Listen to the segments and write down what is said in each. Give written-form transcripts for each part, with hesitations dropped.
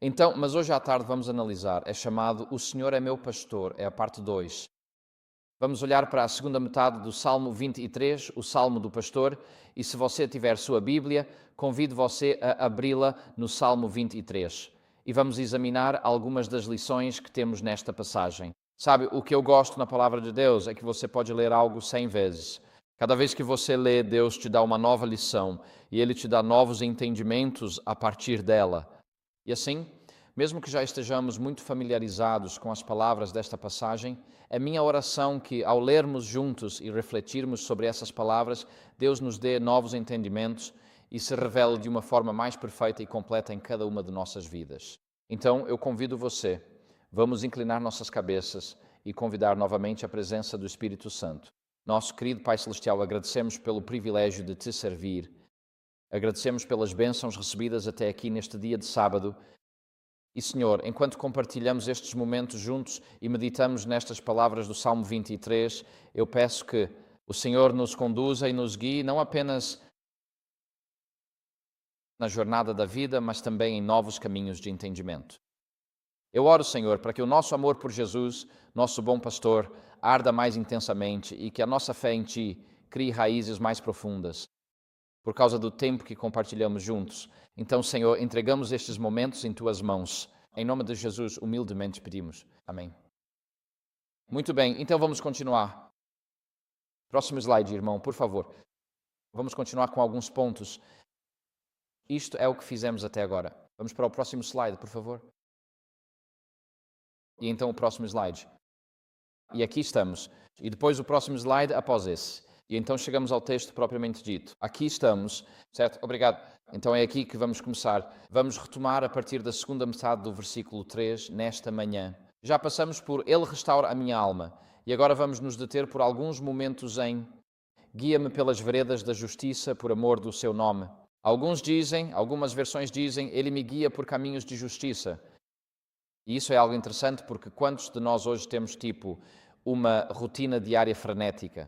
Então, mas hoje à tarde vamos analisar, é chamado O Senhor é meu pastor, é a parte 2. Vamos olhar para a segunda metade do Salmo 23, o Salmo do Pastor, e se você tiver sua Bíblia, convido você a abri-la no Salmo 23. E vamos examinar algumas das lições que temos nesta passagem. Sabe, o que eu gosto na Palavra de Deus é que você pode ler algo 100 vezes. Cada vez que você lê, Deus te dá uma nova lição e Ele te dá novos entendimentos a partir dela. E assim, mesmo que já estejamos muito familiarizados com as palavras desta passagem, é minha oração que, ao lermos juntos e refletirmos sobre essas palavras, Deus nos dê novos entendimentos e se revele de uma forma mais perfeita e completa em cada uma de nossas vidas. Então, eu convido você, vamos inclinar nossas cabeças e convidar novamente a presença do Espírito Santo. Nosso querido Pai Celestial, agradecemos pelo privilégio de te servir. Agradecemos pelas bênçãos recebidas até aqui neste dia de sábado. E, Senhor, enquanto compartilhamos estes momentos juntos e meditamos nestas palavras do Salmo 23, eu peço que o Senhor nos conduza e nos guie, não apenas na jornada da vida, mas também em novos caminhos de entendimento. Eu oro, Senhor, para que o nosso amor por Jesus, nosso bom pastor, arda mais intensamente e que a nossa fé em Ti crie raízes mais profundas, por causa do tempo que compartilhamos juntos. Então, Senhor, entregamos estes momentos em Tuas mãos. Em nome de Jesus, humildemente pedimos. Amém. Muito bem, então vamos continuar. Próximo slide, irmão, por favor. Vamos continuar com alguns pontos. Isto é o que fizemos até agora. Vamos para o próximo slide, por favor. E então o próximo slide. E aqui estamos. E depois o próximo slide após esse. E então chegamos ao texto propriamente dito. Aqui estamos, certo? Obrigado. Então é aqui que vamos começar. Vamos retomar a partir da segunda metade do versículo 3, nesta manhã. Já passamos por Ele restaura a minha alma. E agora vamos nos deter por alguns momentos em guia-me pelas veredas da justiça por amor do seu nome. Algumas versões dizem, Ele me guia por caminhos de justiça. E isso é algo interessante porque quantos de nós hoje temos uma rotina diária frenética?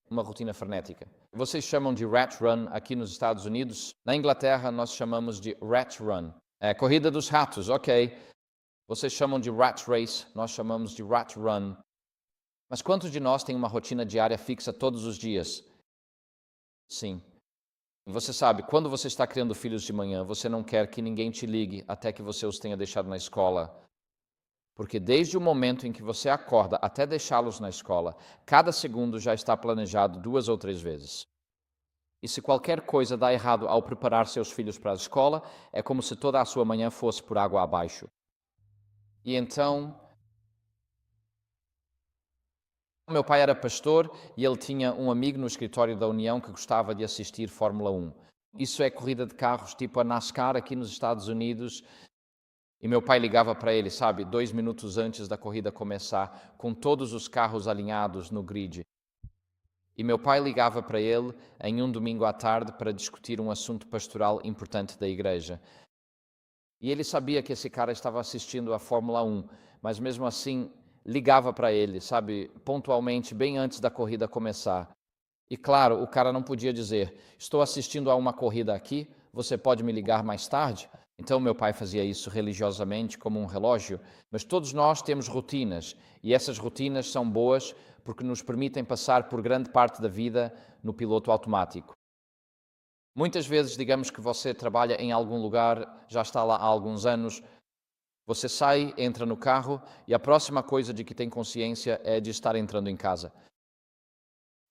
Uma rotina frenética. Vocês chamam de rat run aqui nos Estados Unidos. Na Inglaterra nós chamamos de rat run. É corrida dos ratos, ok. Vocês chamam de rat race, nós chamamos de rat run. Mas quantos de nós tem uma rotina diária fixa todos os dias? Sim. Você sabe, quando você está criando filhos de manhã, você não quer que ninguém te ligue até que você os tenha deixado na escola. Porque desde o momento em que você acorda até deixá-los na escola, cada segundo já está planejado 2 ou 3 vezes. E se qualquer coisa dá errado ao preparar seus filhos para a escola, é como se toda a sua manhã fosse por água abaixo. E então, meu pai era pastor e ele tinha um amigo no escritório da União que gostava de assistir Fórmula 1. Isso é corrida de carros tipo a NASCAR aqui nos Estados Unidos. E meu pai ligava para ele, 2 minutos antes da corrida começar, com todos os carros alinhados no grid. E meu pai ligava para ele em um domingo à tarde para discutir um assunto pastoral importante da igreja. E ele sabia que esse cara estava assistindo a Fórmula 1, mas mesmo assim ligava para ele, pontualmente, bem antes da corrida começar. E claro, o cara não podia dizer, estou assistindo a uma corrida aqui, você pode me ligar mais tarde? Então meu pai fazia isso religiosamente, como um relógio, mas todos nós temos rotinas, e essas rotinas são boas porque nos permitem passar por grande parte da vida no piloto automático. Muitas vezes, digamos que você trabalha em algum lugar, já está lá há alguns anos, você sai, entra no carro e a próxima coisa de que tem consciência é de estar entrando em casa.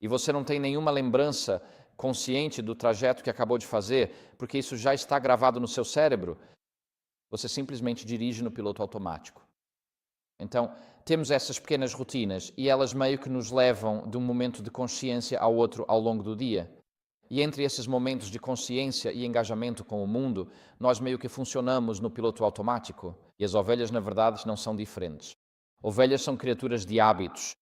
E você não tem nenhuma lembrança consciente do trajeto que acabou de fazer, porque isso já está gravado no seu cérebro. Você simplesmente dirige no piloto automático. Então, temos essas pequenas rotinas e elas meio que nos levam de um momento de consciência ao outro ao longo do dia. E entre esses momentos de consciência e engajamento com o mundo, nós meio que funcionamos no piloto automático. E as ovelhas, na verdade, não são diferentes. Ovelhas são criaturas de hábitos.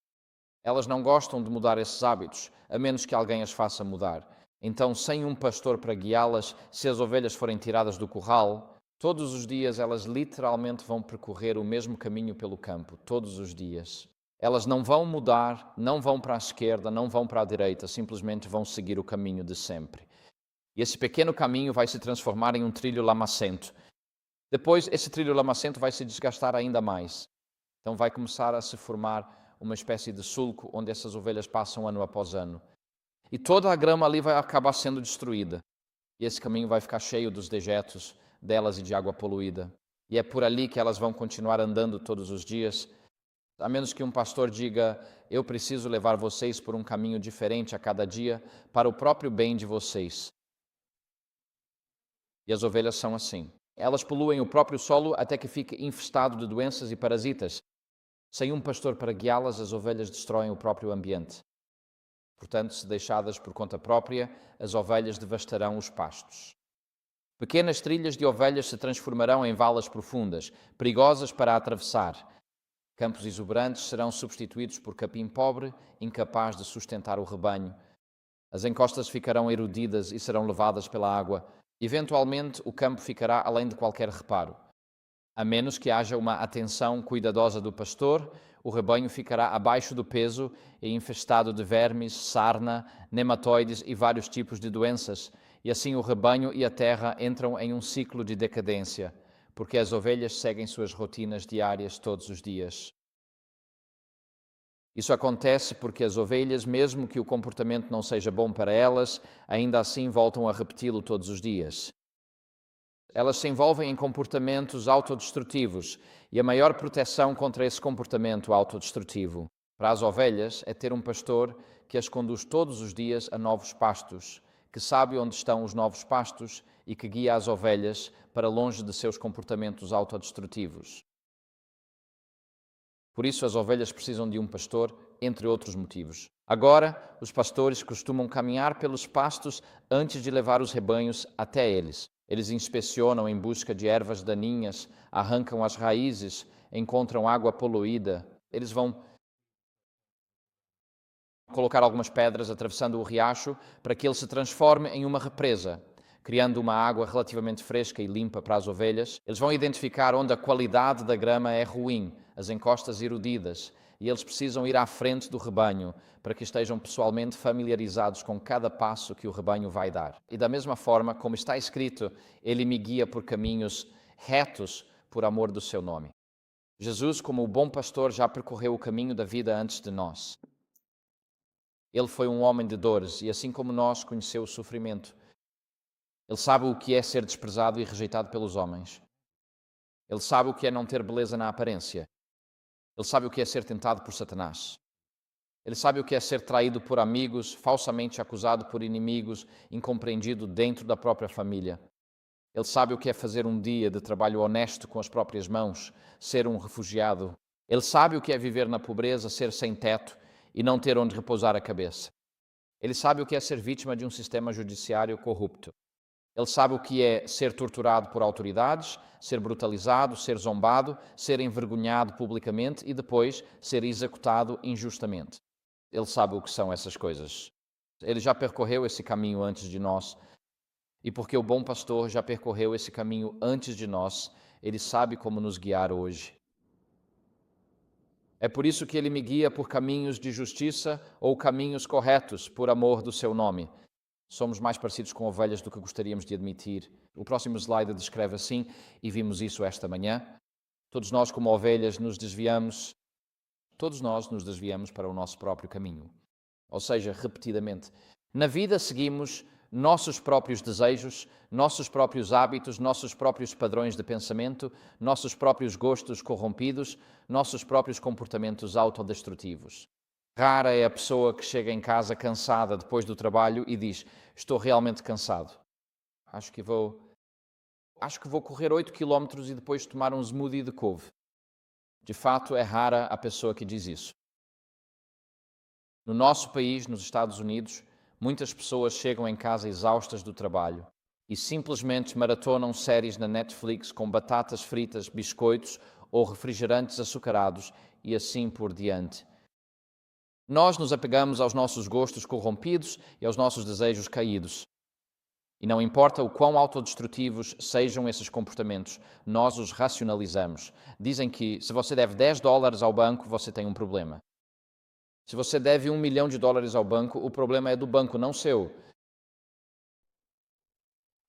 Elas não gostam de mudar esses hábitos, a menos que alguém as faça mudar. Então, sem um pastor para guiá-las, se as ovelhas forem tiradas do curral, todos os dias elas literalmente vão percorrer o mesmo caminho pelo campo, todos os dias. Elas não vão mudar, não vão para a esquerda, não vão para a direita, simplesmente vão seguir o caminho de sempre. E esse pequeno caminho vai se transformar em um trilho lamacento. Depois, esse trilho lamacento vai se desgastar ainda mais. Então vai começar a se formar uma espécie de sulco onde essas ovelhas passam ano após ano. E toda a grama ali vai acabar sendo destruída. E esse caminho vai ficar cheio dos dejetos delas e de água poluída. E é por ali que elas vão continuar andando todos os dias, a menos que um pastor diga: eu preciso levar vocês por um caminho diferente a cada dia para o próprio bem de vocês. E as ovelhas são assim. Elas poluem o próprio solo até que fique infestado de doenças e parasitas. Sem um pastor para guiá-las, as ovelhas destroem o próprio ambiente. Portanto, se deixadas por conta própria, as ovelhas devastarão os pastos. Pequenas trilhas de ovelhas se transformarão em valas profundas, perigosas para atravessar. Campos exuberantes serão substituídos por capim pobre, incapaz de sustentar o rebanho. As encostas ficarão erudidas e serão levadas pela água. Eventualmente, o campo ficará além de qualquer reparo. A menos que haja uma atenção cuidadosa do pastor, o rebanho ficará abaixo do peso e infestado de vermes, sarna, nematóides e vários tipos de doenças, e assim o rebanho e a terra entram em um ciclo de decadência, porque as ovelhas seguem suas rotinas diárias todos os dias. Isso acontece porque as ovelhas, mesmo que o comportamento não seja bom para elas, ainda assim voltam a repeti-lo todos os dias. Elas se envolvem em comportamentos autodestrutivos e a maior proteção contra esse comportamento autodestrutivo para as ovelhas é ter um pastor que as conduz todos os dias a novos pastos, que sabe onde estão os novos pastos e que guia as ovelhas para longe de seus comportamentos autodestrutivos. Por isso, as ovelhas precisam de um pastor, entre outros motivos. Agora, os pastores costumam caminhar pelos pastos antes de levar os rebanhos até eles. Eles inspecionam em busca de ervas daninhas, arrancam as raízes, encontram água poluída. Eles vão colocar algumas pedras atravessando o riacho para que ele se transforme em uma represa, criando uma água relativamente fresca e limpa para as ovelhas. Eles vão identificar onde a qualidade da grama é ruim, as encostas erudidas, e eles precisam ir à frente do rebanho para que estejam pessoalmente familiarizados com cada passo que o rebanho vai dar. E da mesma forma, como está escrito, ele me guia por caminhos retos por amor do seu nome. Jesus, como o bom pastor, já percorreu o caminho da vida antes de nós. Ele foi um homem de dores e, assim como nós, conheceu o sofrimento. Ele sabe o que é ser desprezado e rejeitado pelos homens. Ele sabe o que é não ter beleza na aparência. Ele sabe o que é ser tentado por Satanás. Ele sabe o que é ser traído por amigos, falsamente acusado por inimigos, incompreendido dentro da própria família. Ele sabe o que é fazer um dia de trabalho honesto com as próprias mãos, ser um refugiado. Ele sabe o que é viver na pobreza, ser sem teto e não ter onde repousar a cabeça. Ele sabe o que é ser vítima de um sistema judiciário corrupto. Ele sabe o que é ser torturado por autoridades, ser brutalizado, ser zombado, ser envergonhado publicamente e depois ser executado injustamente. Ele sabe o que são essas coisas. Ele já percorreu esse caminho antes de nós. E porque o bom pastor já percorreu esse caminho antes de nós, ele sabe como nos guiar hoje. É por isso que ele me guia por caminhos de justiça ou caminhos corretos, por amor do seu nome. Somos mais parecidos com ovelhas do que gostaríamos de admitir. O próximo slide descreve assim, e vimos isso esta manhã. Todos nós, como ovelhas, todos nós nos desviamos para o nosso próprio caminho. Ou seja, repetidamente. Na vida seguimos nossos próprios desejos, nossos próprios hábitos, nossos próprios padrões de pensamento, nossos próprios gostos corrompidos, nossos próprios comportamentos autodestrutivos. Rara é a pessoa que chega em casa cansada depois do trabalho e diz: estou realmente cansado. Acho que vou correr 8 quilómetros e depois tomar um smoothie de couve. De fato, é rara a pessoa que diz isso. No nosso país, nos Estados Unidos, muitas pessoas chegam em casa exaustas do trabalho e simplesmente maratonam séries na Netflix com batatas fritas, biscoitos ou refrigerantes açucarados e assim por diante. Nós nos apegamos aos nossos gostos corrompidos e aos nossos desejos caídos. E não importa o quão autodestrutivos sejam esses comportamentos, nós os racionalizamos. Dizem que se você deve $10 ao banco, você tem um problema. Se você deve $1 milhão ao banco, o problema é do banco, não seu.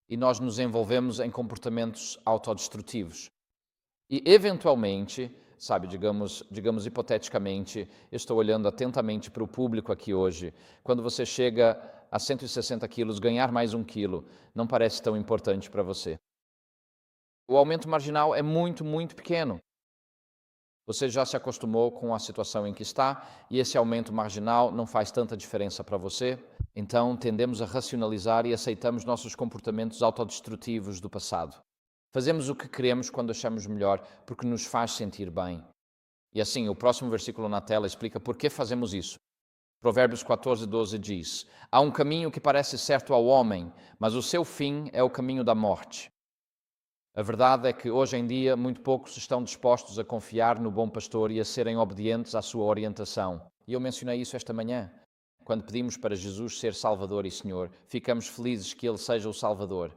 e nós nos envolvemos em comportamentos autodestrutivos. E, eventualmente, sabe, digamos hipoteticamente, eu estou olhando atentamente para o público aqui hoje, quando você chega a 160 quilos, ganhar mais 1 quilo não parece tão importante para você. O aumento marginal é muito, muito pequeno. Você já se acostumou com a situação em que está e esse aumento marginal não faz tanta diferença para você. Então, tendemos a racionalizar e aceitamos nossos comportamentos autodestrutivos do passado. Fazemos o que queremos quando achamos melhor, porque nos faz sentir bem. E assim, o próximo versículo na tela explica por que fazemos isso. Provérbios 14:12 diz: há um caminho que parece certo ao homem, mas o seu fim é o caminho da morte. A verdade é que hoje em dia muito poucos estão dispostos a confiar no bom pastor e a serem obedientes à sua orientação. E eu mencionei isso esta manhã. Quando pedimos para Jesus ser Salvador e Senhor, ficamos felizes que Ele seja o Salvador,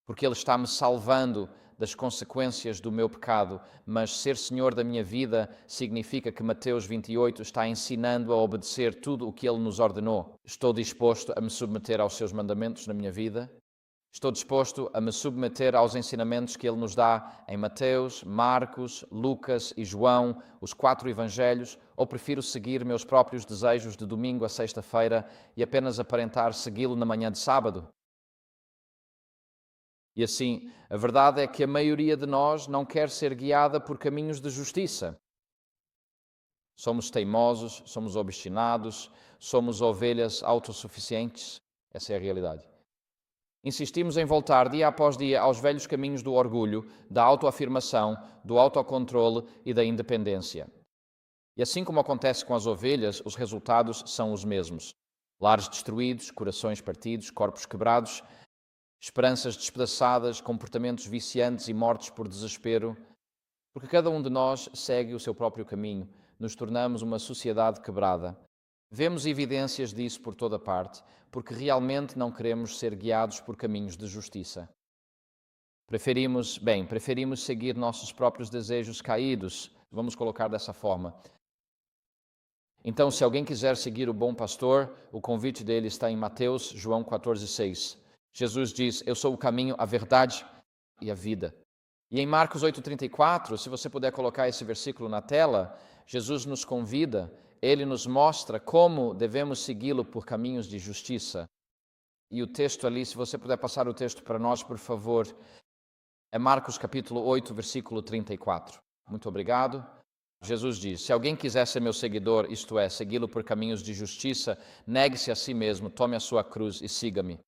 porque Ele está-me salvando das consequências do meu pecado, mas ser Senhor da minha vida significa que Mateus 28 está ensinando a obedecer tudo o que Ele nos ordenou. Estou disposto a me submeter aos seus mandamentos na minha vida? Estou disposto a me submeter aos ensinamentos que Ele nos dá em Mateus, Marcos, Lucas e João, os 4 evangelhos, ou prefiro seguir meus próprios desejos de domingo a sexta-feira e apenas aparentar segui-lo na manhã de sábado? E assim, a verdade é que a maioria de nós não quer ser guiada por caminhos de justiça. Somos teimosos, somos obstinados, somos ovelhas autossuficientes. Essa é a realidade. Insistimos em voltar dia após dia aos velhos caminhos do orgulho, da autoafirmação, do autocontrole e da independência. E assim como acontece com as ovelhas, os resultados são os mesmos. Lares destruídos, corações partidos, corpos quebrados, esperanças despedaçadas, comportamentos viciantes e mortes por desespero. Porque cada um de nós segue o seu próprio caminho, nos tornamos uma sociedade quebrada. Vemos evidências disso por toda parte, porque realmente não queremos ser guiados por caminhos de justiça. Preferimos seguir nossos próprios desejos caídos, vamos colocar dessa forma. Então, se alguém quiser seguir o bom pastor, o convite dele está em Mateus, João 14:6. Jesus diz: eu sou o caminho, a verdade e a vida. E em Marcos 8:34, se você puder colocar esse versículo na tela, Jesus nos convida, Ele nos mostra como devemos segui-lo por caminhos de justiça. E o texto ali, se você puder passar o texto para nós, por favor, é Marcos capítulo 8, versículo 34. Muito obrigado. Jesus diz: se alguém quiser ser meu seguidor, isto é, segui-lo por caminhos de justiça, negue-se a si mesmo, tome a sua cruz e siga-me.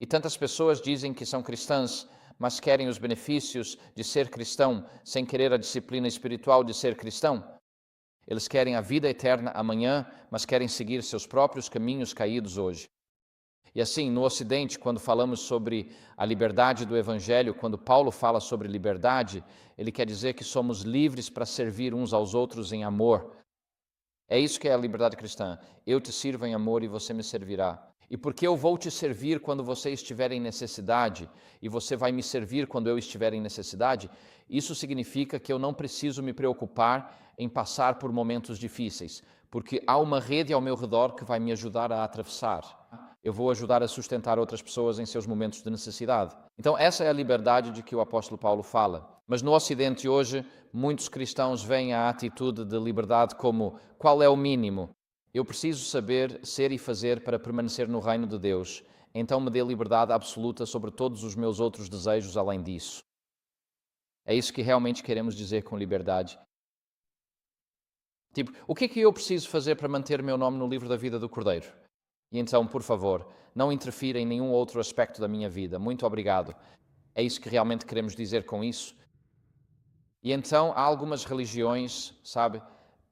E tantas pessoas dizem que são cristãs, mas querem os benefícios de ser cristão, sem querer a disciplina espiritual de ser cristão. Eles querem a vida eterna amanhã, mas querem seguir seus próprios caminhos caídos hoje. E assim, no Ocidente, quando falamos sobre a liberdade do Evangelho, quando Paulo fala sobre liberdade, ele quer dizer que somos livres para servir uns aos outros em amor. É isso que é a liberdade cristã. Eu te sirvo em amor e você me servirá. E porque eu vou te servir quando você estiver em necessidade, e você vai me servir quando eu estiver em necessidade, isso significa que eu não preciso me preocupar em passar por momentos difíceis, porque há uma rede ao meu redor que vai me ajudar a atravessar. Eu vou ajudar a sustentar outras pessoas em seus momentos de necessidade. Então essa é a liberdade de que o apóstolo Paulo fala. Mas no Ocidente hoje, muitos cristãos veem a atitude de liberdade como: qual é o mínimo? Eu preciso saber, ser e fazer para permanecer no reino de Deus. Então me dê liberdade absoluta sobre todos os meus outros desejos além disso. É isso que realmente queremos dizer com liberdade. Tipo, o que é que eu preciso fazer para manter meu nome no livro da vida do Cordeiro? E então, por favor, não interfira em nenhum outro aspecto da minha vida. Muito obrigado. É isso que realmente queremos dizer com isso. E então há algumas religiões, sabe,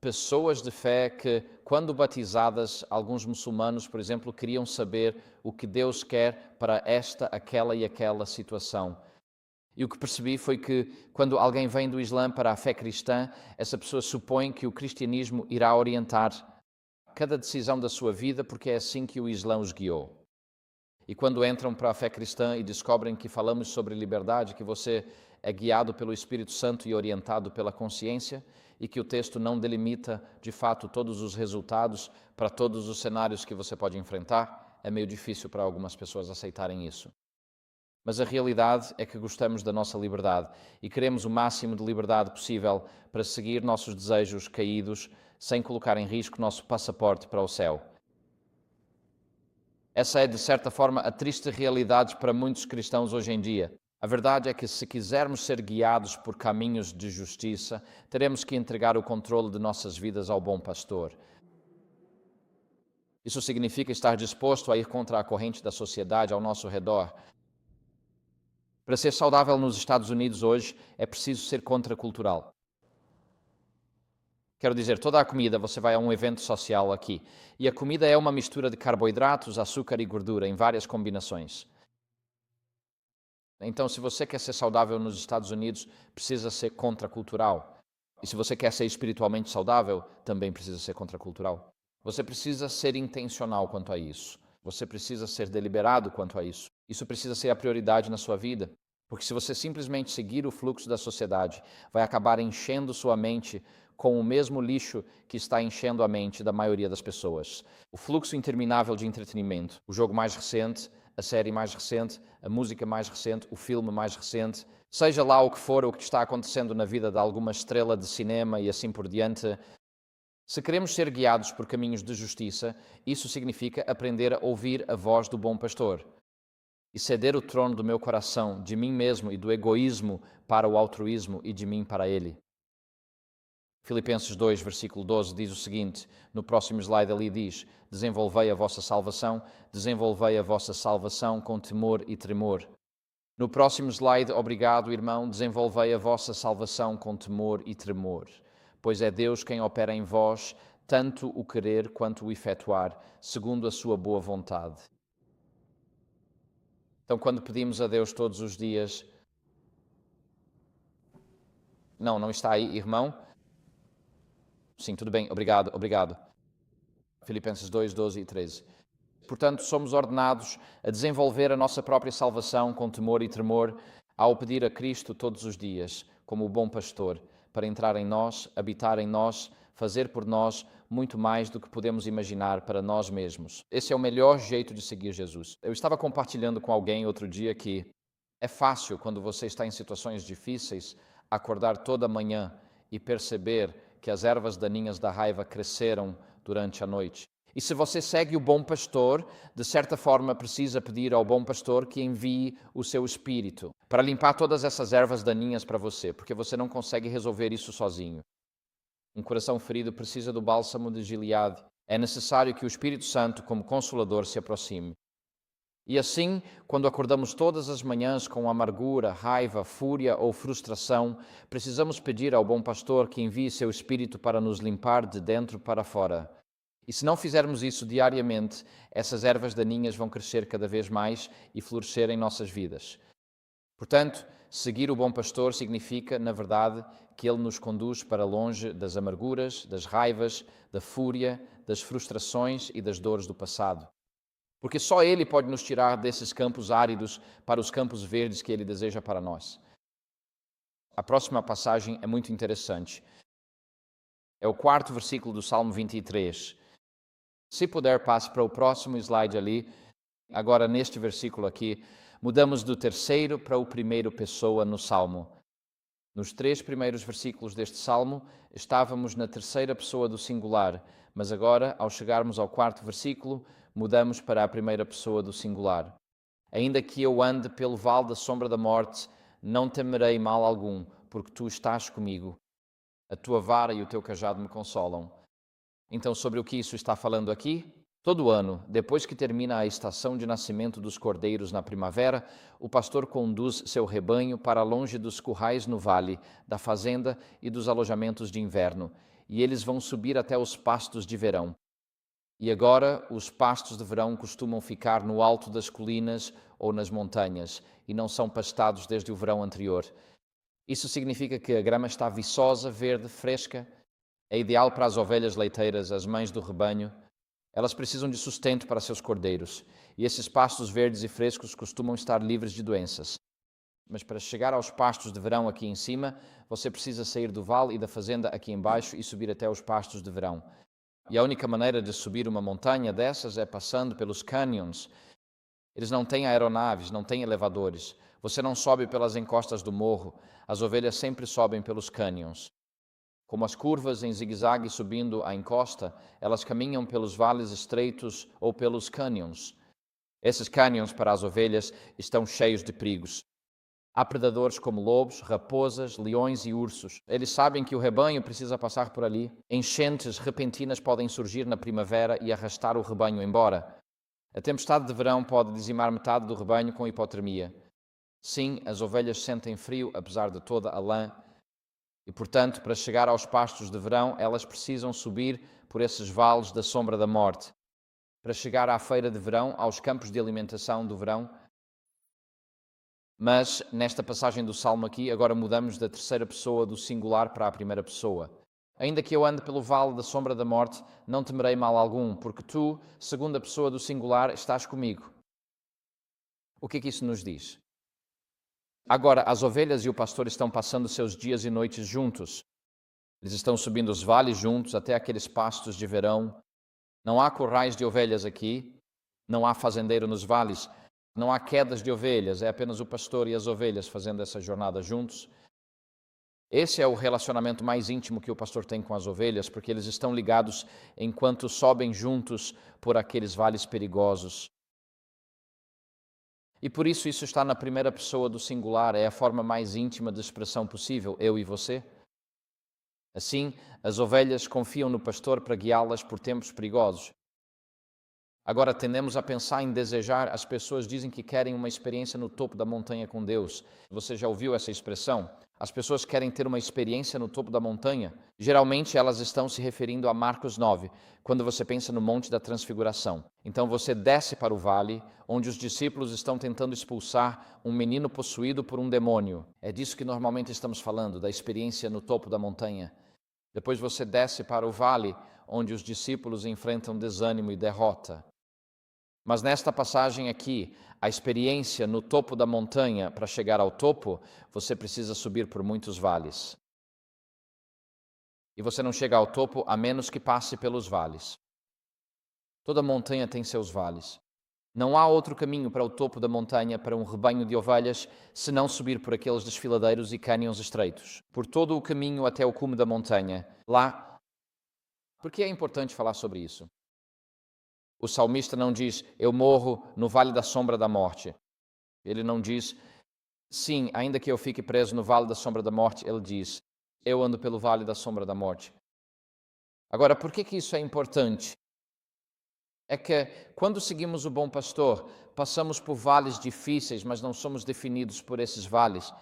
pessoas de fé que, quando batizadas, alguns muçulmanos, por exemplo, queriam saber o que Deus quer para esta, aquela e aquela situação. E o que percebi foi que, quando alguém vem do Islã para a fé cristã, essa pessoa supõe que o cristianismo irá orientar cada decisão da sua vida, porque é assim que o Islã os guiou. E quando entram para a fé cristã e descobrem que falamos sobre liberdade, que você é guiado pelo Espírito Santo e orientado pela consciência, e que o texto não delimita, de fato, todos os resultados para todos os cenários que você pode enfrentar, é meio difícil para algumas pessoas aceitarem isso. Mas a realidade é que gostamos da nossa liberdade e queremos o máximo de liberdade possível para seguir nossos desejos caídos sem colocar em risco nosso passaporte para o céu. Essa é, de certa forma, a triste realidade para muitos cristãos hoje em dia. A verdade é que, se quisermos ser guiados por caminhos de justiça, teremos que entregar o controle de nossas vidas ao bom pastor. Isso significa estar disposto a ir contra a corrente da sociedade ao nosso redor. Para ser saudável nos Estados Unidos hoje, é preciso ser contracultural. Quero dizer, toda a comida, você vai a um evento social aqui, e a comida é uma mistura de carboidratos, açúcar e gordura em várias combinações. Então, se você quer ser saudável nos Estados Unidos, precisa ser contracultural. E se você quer ser espiritualmente saudável, também precisa ser contracultural. Você precisa ser intencional quanto a isso. Você precisa ser deliberado quanto a isso. Isso precisa ser a prioridade na sua vida. Porque se você simplesmente seguir o fluxo da sociedade, vai acabar enchendo sua mente com o mesmo lixo que está enchendo a mente da maioria das pessoas. O fluxo interminável de entretenimento, o jogo mais recente, a série mais recente, a música mais recente, o filme mais recente, seja lá o que for o que está acontecendo na vida de alguma estrela de cinema e assim por diante. Se queremos ser guiados por caminhos de justiça, isso significa aprender a ouvir a voz do bom pastor e ceder o trono do meu coração, de mim mesmo e do egoísmo para o altruísmo e de mim para ele. Filipenses 2, versículo 12, diz o seguinte, no próximo slide ali diz, desenvolvei a vossa salvação com temor e tremor. No próximo slide, obrigado irmão, desenvolvei a vossa salvação com temor e tremor, pois é Deus quem opera em vós, tanto o querer quanto o efetuar, segundo a sua boa vontade. Então, quando pedimos a Deus todos os dias... Não está aí, irmão? Sim, tudo bem, obrigado. Filipenses 2, 12 e 13. Portanto, somos ordenados a desenvolver a nossa própria salvação com temor e tremor ao pedir a Cristo todos os dias, como o bom pastor, para entrar em nós, habitar em nós, fazer por nós muito mais do que podemos imaginar para nós mesmos. Esse é o melhor jeito de seguir Jesus. Eu estava compartilhando com alguém outro dia que é fácil, quando você está em situações difíceis, acordar toda manhã e perceber que as ervas daninhas da raiva cresceram durante a noite. E se você segue o bom pastor, de certa forma precisa pedir ao bom pastor que envie o seu espírito para limpar todas essas ervas daninhas para você, porque você não consegue resolver isso sozinho. Um coração ferido precisa do bálsamo de Gileade. É necessário que o Espírito Santo, como Consolador, se aproxime. E assim, quando acordamos todas as manhãs com amargura, raiva, fúria ou frustração, precisamos pedir ao bom pastor que envie seu Espírito para nos limpar de dentro para fora. E se não fizermos isso diariamente, essas ervas daninhas vão crescer cada vez mais e florescer em nossas vidas. Portanto, seguir o bom pastor significa, na verdade, que ele nos conduz para longe das amarguras, das raivas, da fúria, das frustrações e das dores do passado. Porque só ele pode nos tirar desses campos áridos para os campos verdes que ele deseja para nós. A próxima passagem é muito interessante. É o 4º versículo do Salmo 23. Se puder, passe para o próximo slide ali. Agora, neste versículo aqui, mudamos do terceiro para o primeiro pessoa no Salmo. Nos 3 primeiros versículos deste Salmo, estávamos na terceira pessoa do singular, mas agora, ao chegarmos ao 4º versículo, mudamos para a primeira pessoa do singular. Ainda que eu ande pelo vale da sombra da morte, não temerei mal algum, porque tu estás comigo. A tua vara e o teu cajado me consolam. Então, sobre o que isso está falando aqui? Todo ano, depois que termina a estação de nascimento dos cordeiros na primavera, o pastor conduz seu rebanho para longe dos currais no vale, da fazenda e dos alojamentos de inverno, e eles vão subir até os pastos de verão. E agora, os pastos de verão costumam ficar no alto das colinas ou nas montanhas, e não são pastados desde o verão anterior. Isso significa que a grama está viçosa, verde, fresca. É ideal para as ovelhas leiteiras, as mães do rebanho. Elas precisam de sustento para seus cordeiros, e esses pastos verdes e frescos costumam estar livres de doenças. Mas para chegar aos pastos de verão aqui em cima, você precisa sair do vale e da fazenda aqui embaixo e subir até os pastos de verão. E a única maneira de subir uma montanha dessas é passando pelos canyons. Eles não têm aeronaves, não têm elevadores. Você não sobe pelas encostas do morro, as ovelhas sempre sobem pelos cânions. Como as curvas em zigue-zague subindo a encosta, elas caminham pelos vales estreitos ou pelos cânions. Esses cânions para as ovelhas estão cheios de perigos. Há predadores como lobos, raposas, leões e ursos. Eles sabem que o rebanho precisa passar por ali. Enchentes repentinas podem surgir na primavera e arrastar o rebanho embora. A tempestade de verão pode dizimar metade do rebanho com hipotermia. Sim, as ovelhas sentem frio apesar de toda a lã e, portanto, para chegar aos pastos de verão, elas precisam subir por esses vales da sombra da morte. Para chegar à feira de verão, aos campos de alimentação do verão. Mas, nesta passagem do Salmo aqui, agora mudamos da terceira pessoa do singular para a primeira pessoa. Ainda que eu ande pelo vale da sombra da morte, não temerei mal algum, porque tu, segunda pessoa do singular, estás comigo. O que é que isso nos diz? Agora, as ovelhas e o pastor estão passando seus dias e noites juntos. Eles estão subindo os vales juntos até aqueles pastos de verão. Não há currais de ovelhas aqui, não há fazendeiro nos vales. Não há quedas de ovelhas, é apenas o pastor e as ovelhas fazendo essa jornada juntos. Esse é o relacionamento mais íntimo que o pastor tem com as ovelhas, porque eles estão ligados enquanto sobem juntos por aqueles vales perigosos. E por isso está na primeira pessoa do singular, é a forma mais íntima de expressão possível, eu e você. Assim, as ovelhas confiam no pastor para guiá-las por tempos perigosos. Agora tendemos a pensar em desejar, as pessoas dizem que querem uma experiência no topo da montanha com Deus. Você já ouviu essa expressão? As pessoas querem ter uma experiência no topo da montanha. Geralmente elas estão se referindo a Marcos 9, quando você pensa no Monte da Transfiguração. Então você desce para o vale, onde os discípulos estão tentando expulsar um menino possuído por um demônio. É disso que normalmente estamos falando, da experiência no topo da montanha. Depois você desce para o vale, onde os discípulos enfrentam desânimo e derrota. Mas nesta passagem aqui, a experiência no topo da montanha, para chegar ao topo, você precisa subir por muitos vales. E você não chega ao topo a menos que passe pelos vales. Toda montanha tem seus vales. Não há outro caminho para o topo da montanha para um rebanho de ovelhas senão subir por aqueles desfiladeiros e cânions estreitos. Por todo o caminho até o cume da montanha. Lá. Por que é importante falar sobre isso? O salmista não diz, eu morro no vale da sombra da morte. Ele não diz, sim, ainda que eu fique preso no vale da sombra da morte, ele diz, eu ando pelo vale da sombra da morte. Agora, por que isso é importante? É que quando seguimos o bom pastor, passamos por vales difíceis, mas não somos definidos por esses vales.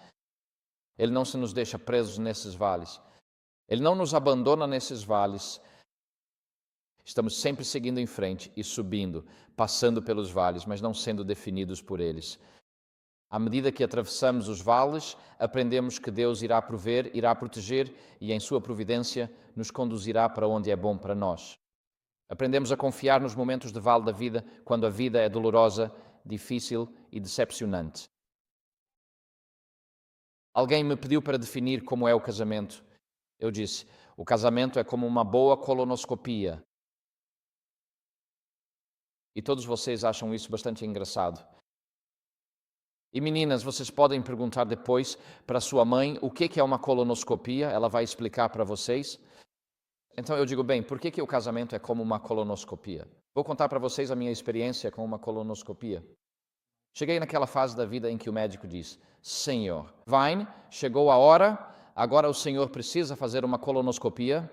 Ele não se nos deixa presos nesses vales. Ele não nos abandona nesses vales. Estamos sempre seguindo em frente e subindo, passando pelos vales, mas não sendo definidos por eles. À medida que atravessamos os vales, aprendemos que Deus irá prover, irá proteger e, em sua providência, nos conduzirá para onde é bom para nós. Aprendemos a confiar nos momentos de vale da vida, quando a vida é dolorosa, difícil e decepcionante. Alguém me pediu para definir como é o casamento. Eu disse, o casamento é como uma boa colonoscopia. E todos vocês acham isso bastante engraçado. E meninas, vocês podem perguntar depois para sua mãe o que é uma colonoscopia, ela vai explicar para vocês. Então eu digo, bem, por que o casamento é como uma colonoscopia? Vou contar para vocês a minha experiência com uma colonoscopia. Cheguei naquela fase da vida em que o médico diz, Senhor, Vine, chegou a hora, agora o senhor precisa fazer uma colonoscopia.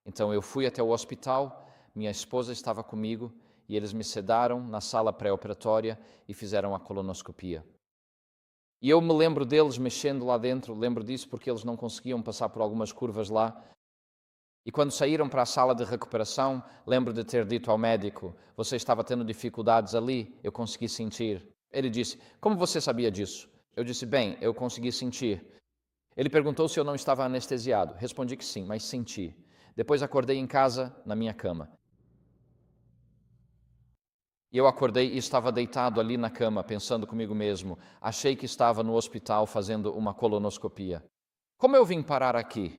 Então eu fui até o hospital, minha esposa estava comigo e eles me sedaram na sala pré-operatória e fizeram a colonoscopia. E eu me lembro deles mexendo lá dentro, lembro disso porque eles não conseguiam passar por algumas curvas lá. E quando saíram para a sala de recuperação, lembro de ter dito ao médico, você estava tendo dificuldades ali, eu consegui sentir. Ele disse, como você sabia disso? Eu disse, bem, eu consegui sentir. Ele perguntou se eu não estava anestesiado. Respondi que sim, mas senti. Depois acordei em casa, na minha cama. E eu acordei e estava deitado ali na cama, pensando comigo mesmo. Achei que estava no hospital fazendo uma colonoscopia. Como eu vim parar aqui?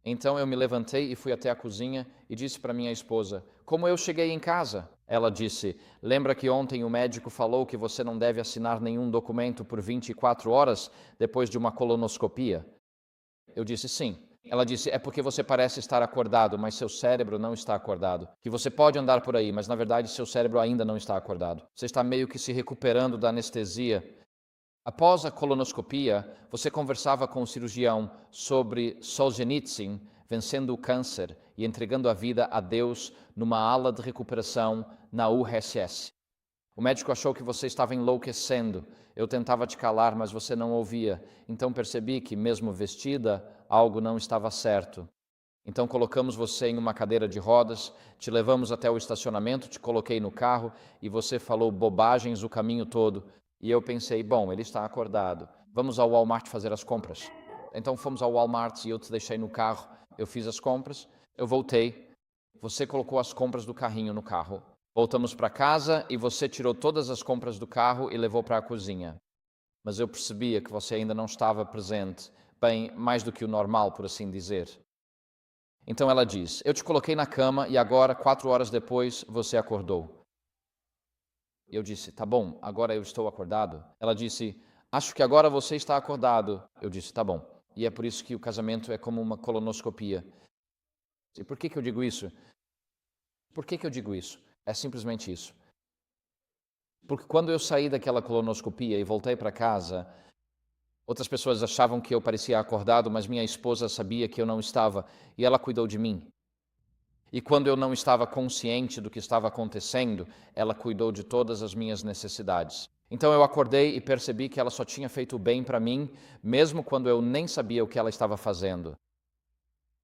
Então eu me levantei e fui até a cozinha e disse para minha esposa, como eu cheguei em casa? Ela disse: lembra que ontem o médico falou que você não deve assinar nenhum documento por 24 horas depois de uma colonoscopia? Eu disse: sim. Ela disse: é porque você parece estar acordado, mas seu cérebro não está acordado. Que você pode andar por aí, mas na verdade seu cérebro ainda não está acordado. Você está meio que se recuperando da anestesia. Após a colonoscopia, você conversava com o cirurgião sobre Solzhenitsyn vencendo o câncer e entregando a vida a Deus numa ala de recuperação na URSS. O médico achou que você estava enlouquecendo. Eu tentava te calar, mas você não ouvia. Então percebi que, mesmo vestida, algo não estava certo. Então colocamos você em uma cadeira de rodas, te levamos até o estacionamento, te coloquei no carro e você falou bobagens o caminho todo. E eu pensei, bom, ele está acordado. Vamos ao Walmart fazer as compras. Então fomos ao Walmart e eu te deixei no carro. Eu fiz as compras, eu voltei. Você colocou as compras do carrinho no carro. Voltamos para casa e você tirou todas as compras do carro e levou para a cozinha. Mas eu percebia que você ainda não estava presente, bem, mais do que o normal, por assim dizer. Então ela diz: eu te coloquei na cama e agora, 4 horas depois, você acordou. Eu disse: tá bom, agora eu estou acordado. Ela disse: acho que agora você está acordado. Eu disse: tá bom. E é por isso que o casamento é como uma colonoscopia. E por que eu digo isso? Por que eu digo isso? É simplesmente isso. Porque quando eu saí daquela colonoscopia e voltei para casa, outras pessoas achavam que eu parecia acordado, mas minha esposa sabia que eu não estava e ela cuidou de mim. E quando eu não estava consciente do que estava acontecendo, ela cuidou de todas as minhas necessidades. Então eu acordei e percebi que ela só tinha feito bem para mim, mesmo quando eu nem sabia o que ela estava fazendo.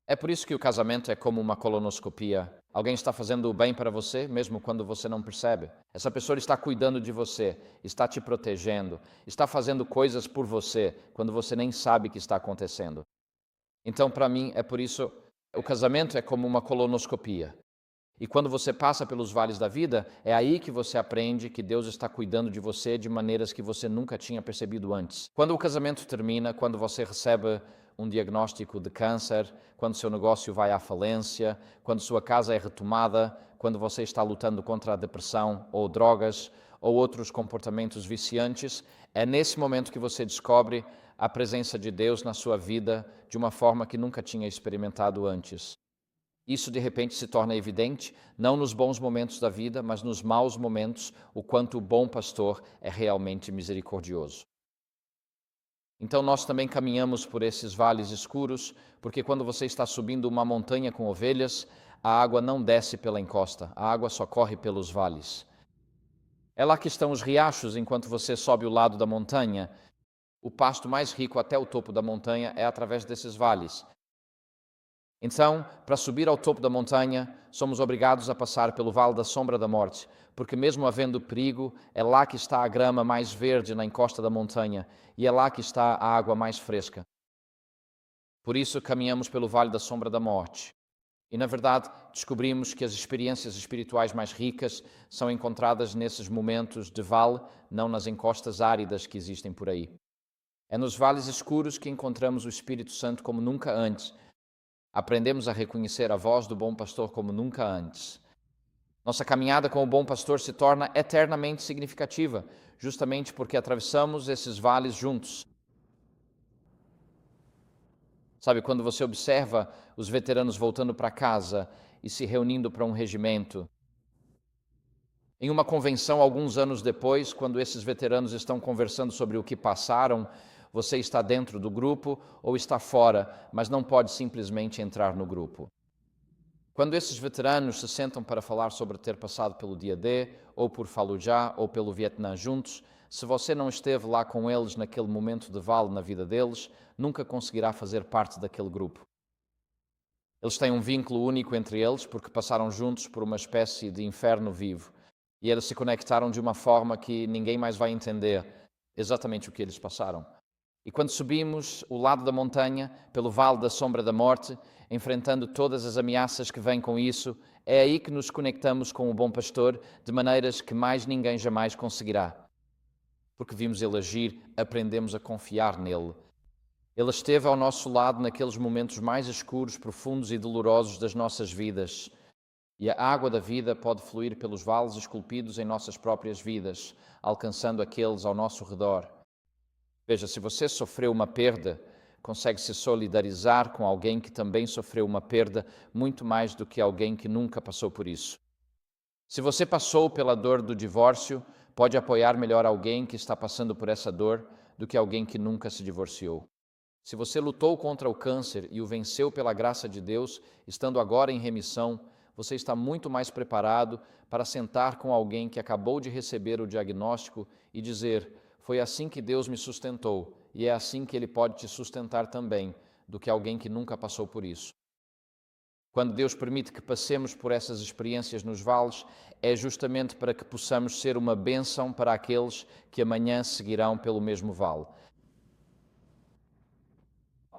É por isso que o casamento é como uma colonoscopia. Alguém está fazendo o bem para você, mesmo quando você não percebe. Essa pessoa está cuidando de você, está te protegendo, está fazendo coisas por você, quando você nem sabe que está acontecendo. Então, para mim, é por isso o casamento é como uma colonoscopia. E quando você passa pelos vales da vida, é aí que você aprende que Deus está cuidando de você de maneiras que você nunca tinha percebido antes. Quando o casamento termina, quando você recebe um diagnóstico de câncer, quando seu negócio vai à falência, quando sua casa é retomada, quando você está lutando contra a depressão ou drogas ou outros comportamentos viciantes, é nesse momento que você descobre a presença de Deus na sua vida de uma forma que nunca tinha experimentado antes. Isso de repente se torna evidente, não nos bons momentos da vida, mas nos maus momentos, o quanto o bom pastor é realmente misericordioso. Então nós também caminhamos por esses vales escuros, porque quando você está subindo uma montanha com ovelhas, a água não desce pela encosta, a água só corre pelos vales. É lá que estão os riachos enquanto você sobe o lado da montanha. O pasto mais rico até o topo da montanha é através desses vales. Então, para subir ao topo da montanha, somos obrigados a passar pelo vale da sombra da morte, porque mesmo havendo perigo, é lá que está a grama mais verde na encosta da montanha e é lá que está a água mais fresca. Por isso, caminhamos pelo vale da sombra da morte. E, na verdade, descobrimos que as experiências espirituais mais ricas são encontradas nesses momentos de vale, não nas encostas áridas que existem por aí. É nos vales escuros que encontramos o Espírito Santo como nunca antes. Aprendemos a reconhecer a voz do bom pastor como nunca antes. Nossa caminhada com o bom pastor se torna eternamente significativa, justamente porque atravessamos esses vales juntos. Sabe, quando você observa os veteranos voltando para casa e se reunindo para um regimento, em uma convenção alguns anos depois, quando esses veteranos estão conversando sobre o que passaram, você está dentro do grupo ou está fora, mas não pode simplesmente entrar no grupo. Quando esses veteranos se sentam para falar sobre ter passado pelo dia D, ou por Fallujah, ou pelo Vietnã juntos, se você não esteve lá com eles naquele momento de vale na vida deles, nunca conseguirá fazer parte daquele grupo. Eles têm um vínculo único entre eles porque passaram juntos por uma espécie de inferno vivo. E eles se conectaram de uma forma que ninguém mais vai entender exatamente o que eles passaram. E quando subimos o lado da montanha, pelo vale da sombra da morte, enfrentando todas as ameaças que vêm com isso, é aí que nos conectamos com o bom pastor de maneiras que mais ninguém jamais conseguirá. Porque vimos ele agir, aprendemos a confiar nele. Ele esteve ao nosso lado naqueles momentos mais escuros, profundos e dolorosos das nossas vidas. E a água da vida pode fluir pelos vales esculpidos em nossas próprias vidas, alcançando aqueles ao nosso redor. Veja, se você sofreu uma perda, consegue se solidarizar com alguém que também sofreu uma perda muito mais do que alguém que nunca passou por isso. Se você passou pela dor do divórcio, pode apoiar melhor alguém que está passando por essa dor do que alguém que nunca se divorciou. Se você lutou contra o câncer e o venceu pela graça de Deus, estando agora em remissão, você está muito mais preparado para sentar com alguém que acabou de receber o diagnóstico e dizer: foi assim que Deus me sustentou e é assim que Ele pode te sustentar também, do que alguém que nunca passou por isso. Quando Deus permite que passemos por essas experiências nos vales, é justamente para que possamos ser uma bênção para aqueles que amanhã seguirão pelo mesmo vale.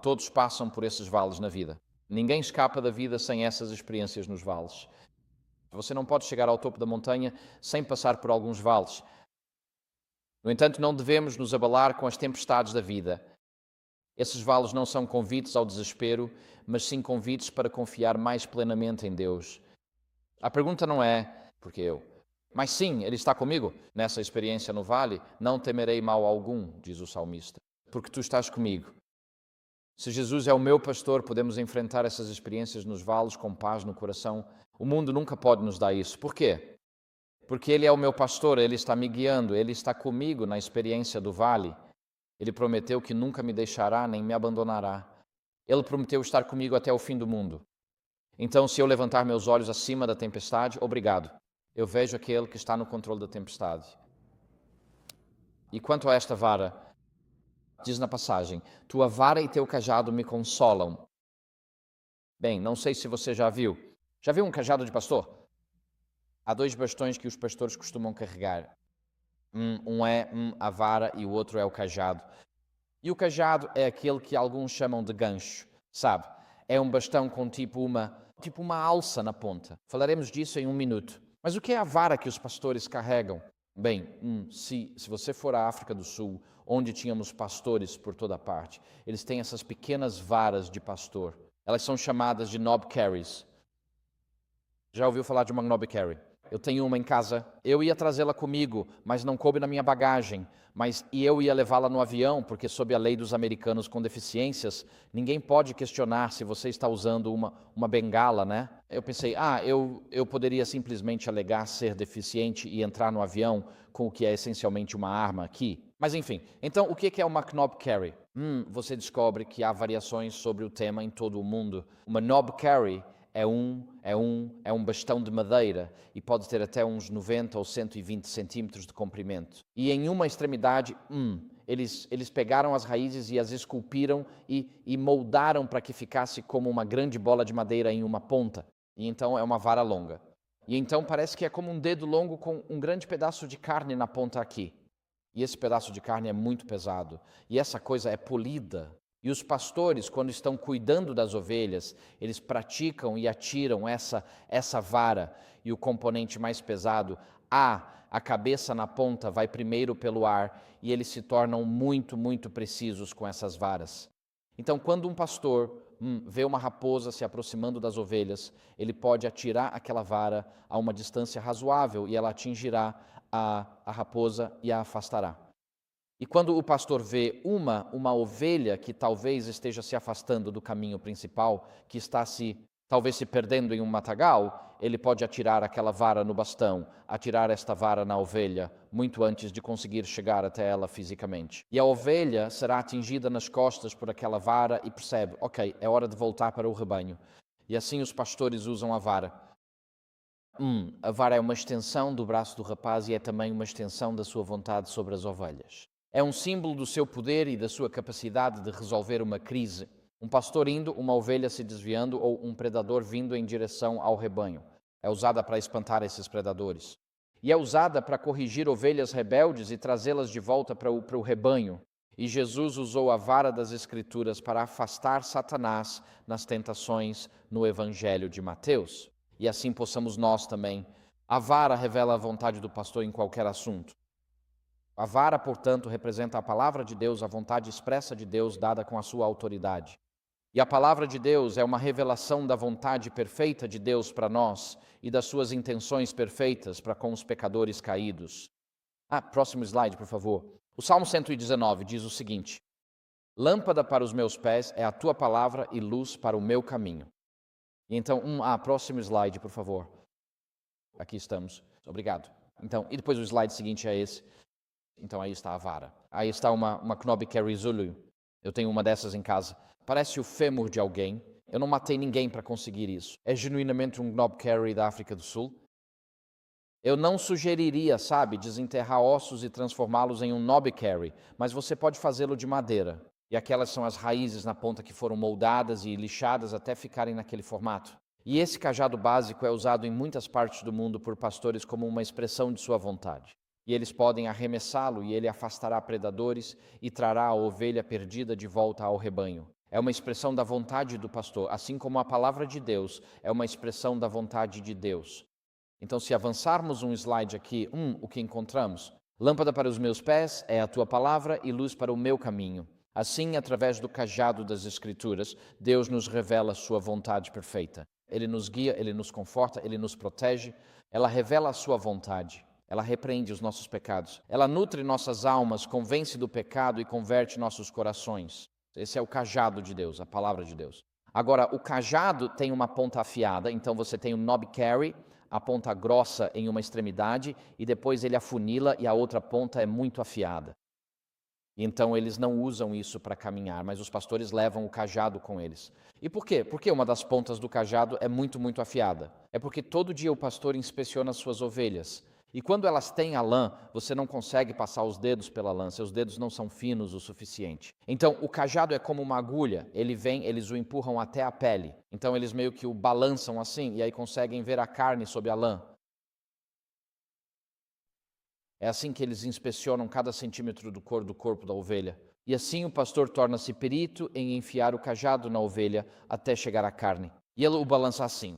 Todos passam por esses vales na vida. Ninguém escapa da vida sem essas experiências nos vales. Você não pode chegar ao topo da montanha sem passar por alguns vales. No entanto, não devemos nos abalar com as tempestades da vida. Esses vales não são convites ao desespero, mas sim convites para confiar mais plenamente em Deus. A pergunta não é, porque eu? Mas sim, Ele está comigo. Nessa experiência no vale, não temerei mal algum, diz o salmista, porque Tu estás comigo. Se Jesus é o meu pastor, podemos enfrentar essas experiências nos vales com paz no coração. O mundo nunca pode nos dar isso. Por quê? Porque Ele é o meu pastor, Ele está me guiando, Ele está comigo na experiência do vale. Ele prometeu que nunca me deixará nem me abandonará. Ele prometeu estar comigo até o fim do mundo. Então, se eu levantar meus olhos acima da tempestade, obrigado. Eu vejo aquele que está no controle da tempestade. E quanto a esta vara, diz na passagem: tua vara e teu cajado me consolam. Bem, não sei se você já viu. Já viu um cajado de pastor? Há dois bastões que os pastores costumam carregar. Um é a vara e o outro é o cajado. E o cajado é aquele que alguns chamam de gancho, sabe? É um bastão com tipo uma alça na ponta. Falaremos disso em um minuto. Mas o que é a vara que os pastores carregam? Bem, se você for à África do Sul, onde tínhamos pastores por toda parte, eles têm essas pequenas varas de pastor. Elas são chamadas de knob carries. Já ouviu falar de uma knob carry? Eu tenho uma em casa. Eu ia trazê-la comigo, mas não coube na minha bagagem. E eu ia levá-la no avião, porque sob a lei dos americanos com deficiências, ninguém pode questionar se você está usando uma bengala, né? Eu pensei, eu poderia simplesmente alegar ser deficiente e entrar no avião com o que é essencialmente uma arma aqui. Mas enfim, então o que é uma knob carry? Você descobre que há variações sobre o tema em todo o mundo. Uma knob carry é um bastão de madeira e pode ter até uns 90 ou 120 centímetros de comprimento. E em uma extremidade, eles pegaram as raízes e as esculpiram e moldaram para que ficasse como uma grande bola de madeira em uma ponta. E então é uma vara longa. E então parece que é como um dedo longo com um grande pedaço de carne na ponta aqui. E esse pedaço de carne é muito pesado. E essa coisa é polida. E os pastores, quando estão cuidando das ovelhas, eles praticam e atiram essa vara e o componente mais pesado, a cabeça na ponta, vai primeiro pelo ar e eles se tornam muito, muito precisos com essas varas. Então, quando um pastor vê uma raposa se aproximando das ovelhas, ele pode atirar aquela vara a uma distância razoável e ela atingirá a raposa e a afastará. E quando o pastor vê uma ovelha que talvez esteja se afastando do caminho principal, que está talvez se perdendo em um matagal, ele pode atirar aquela vara no bastão, atirar esta vara na ovelha, muito antes de conseguir chegar até ela fisicamente. E a ovelha será atingida nas costas por aquela vara e percebe, ok, é hora de voltar para o rebanho. E assim os pastores usam a vara. A vara é uma extensão do braço do rapaz e é também uma extensão da sua vontade sobre as ovelhas. É um símbolo do seu poder e da sua capacidade de resolver uma crise. Um pastor indo, uma ovelha se desviando ou um predador vindo em direção ao rebanho. É usada para espantar esses predadores. E é usada para corrigir ovelhas rebeldes e trazê-las de volta para o rebanho. E Jesus usou a vara das Escrituras para afastar Satanás nas tentações no Evangelho de Mateus. E assim possamos nós também. A vara revela a vontade do pastor em qualquer assunto. A vara, portanto, representa a palavra de Deus, a vontade expressa de Deus dada com a sua autoridade. E a palavra de Deus é uma revelação da vontade perfeita de Deus para nós e das suas intenções perfeitas para com os pecadores caídos. Próximo slide, por favor. O Salmo 119 diz o seguinte: lâmpada para os meus pés é a tua palavra e luz para o meu caminho. E então, próximo slide, por favor. Aqui estamos. Obrigado. Então, e depois o slide seguinte é esse. Então, aí está a vara. Aí está uma Knobkerry Zulu. Eu tenho uma dessas em casa. Parece o fêmur de alguém. Eu não matei ninguém para conseguir isso. É genuinamente um Knobkerry da África do Sul. Eu não sugeriria, desenterrar ossos e transformá-los em um Knobkerry, mas você pode fazê-lo de madeira. E aquelas são as raízes na ponta que foram moldadas e lixadas até ficarem naquele formato. E esse cajado básico é usado em muitas partes do mundo por pastores como uma expressão de sua vontade. E eles podem arremessá-lo e ele afastará predadores e trará a ovelha perdida de volta ao rebanho. É uma expressão da vontade do pastor, assim como a palavra de Deus é uma expressão da vontade de Deus. Então, se avançarmos um slide aqui, o que encontramos? Lâmpada para os meus pés é a tua palavra e luz para o meu caminho. Assim, através do cajado das Escrituras, Deus nos revela sua vontade perfeita. Ele nos guia, Ele nos conforta, Ele nos protege. Ela revela a sua vontade. Ela repreende os nossos pecados. Ela nutre nossas almas, convence do pecado e converte nossos corações. Esse é o cajado de Deus, a palavra de Deus. Agora, o cajado tem uma ponta afiada, então você tem o Knobkerry, a ponta grossa em uma extremidade, e depois ele afunila e a outra ponta é muito afiada. Então eles não usam isso para caminhar, mas os pastores levam o cajado com eles. E por quê? Porque uma das pontas do cajado é muito, muito afiada. É porque todo dia o pastor inspeciona as suas ovelhas. E quando elas têm a lã, você não consegue passar os dedos pela lã, seus dedos não são finos o suficiente. Então o cajado é como uma agulha, ele vem, eles o empurram até a pele. Então eles meio que o balançam assim e aí conseguem ver a carne sob a lã. É assim que eles inspecionam cada centímetro do corpo da ovelha. E assim o pastor torna-se perito em enfiar o cajado na ovelha até chegar à carne. E ele o balança assim.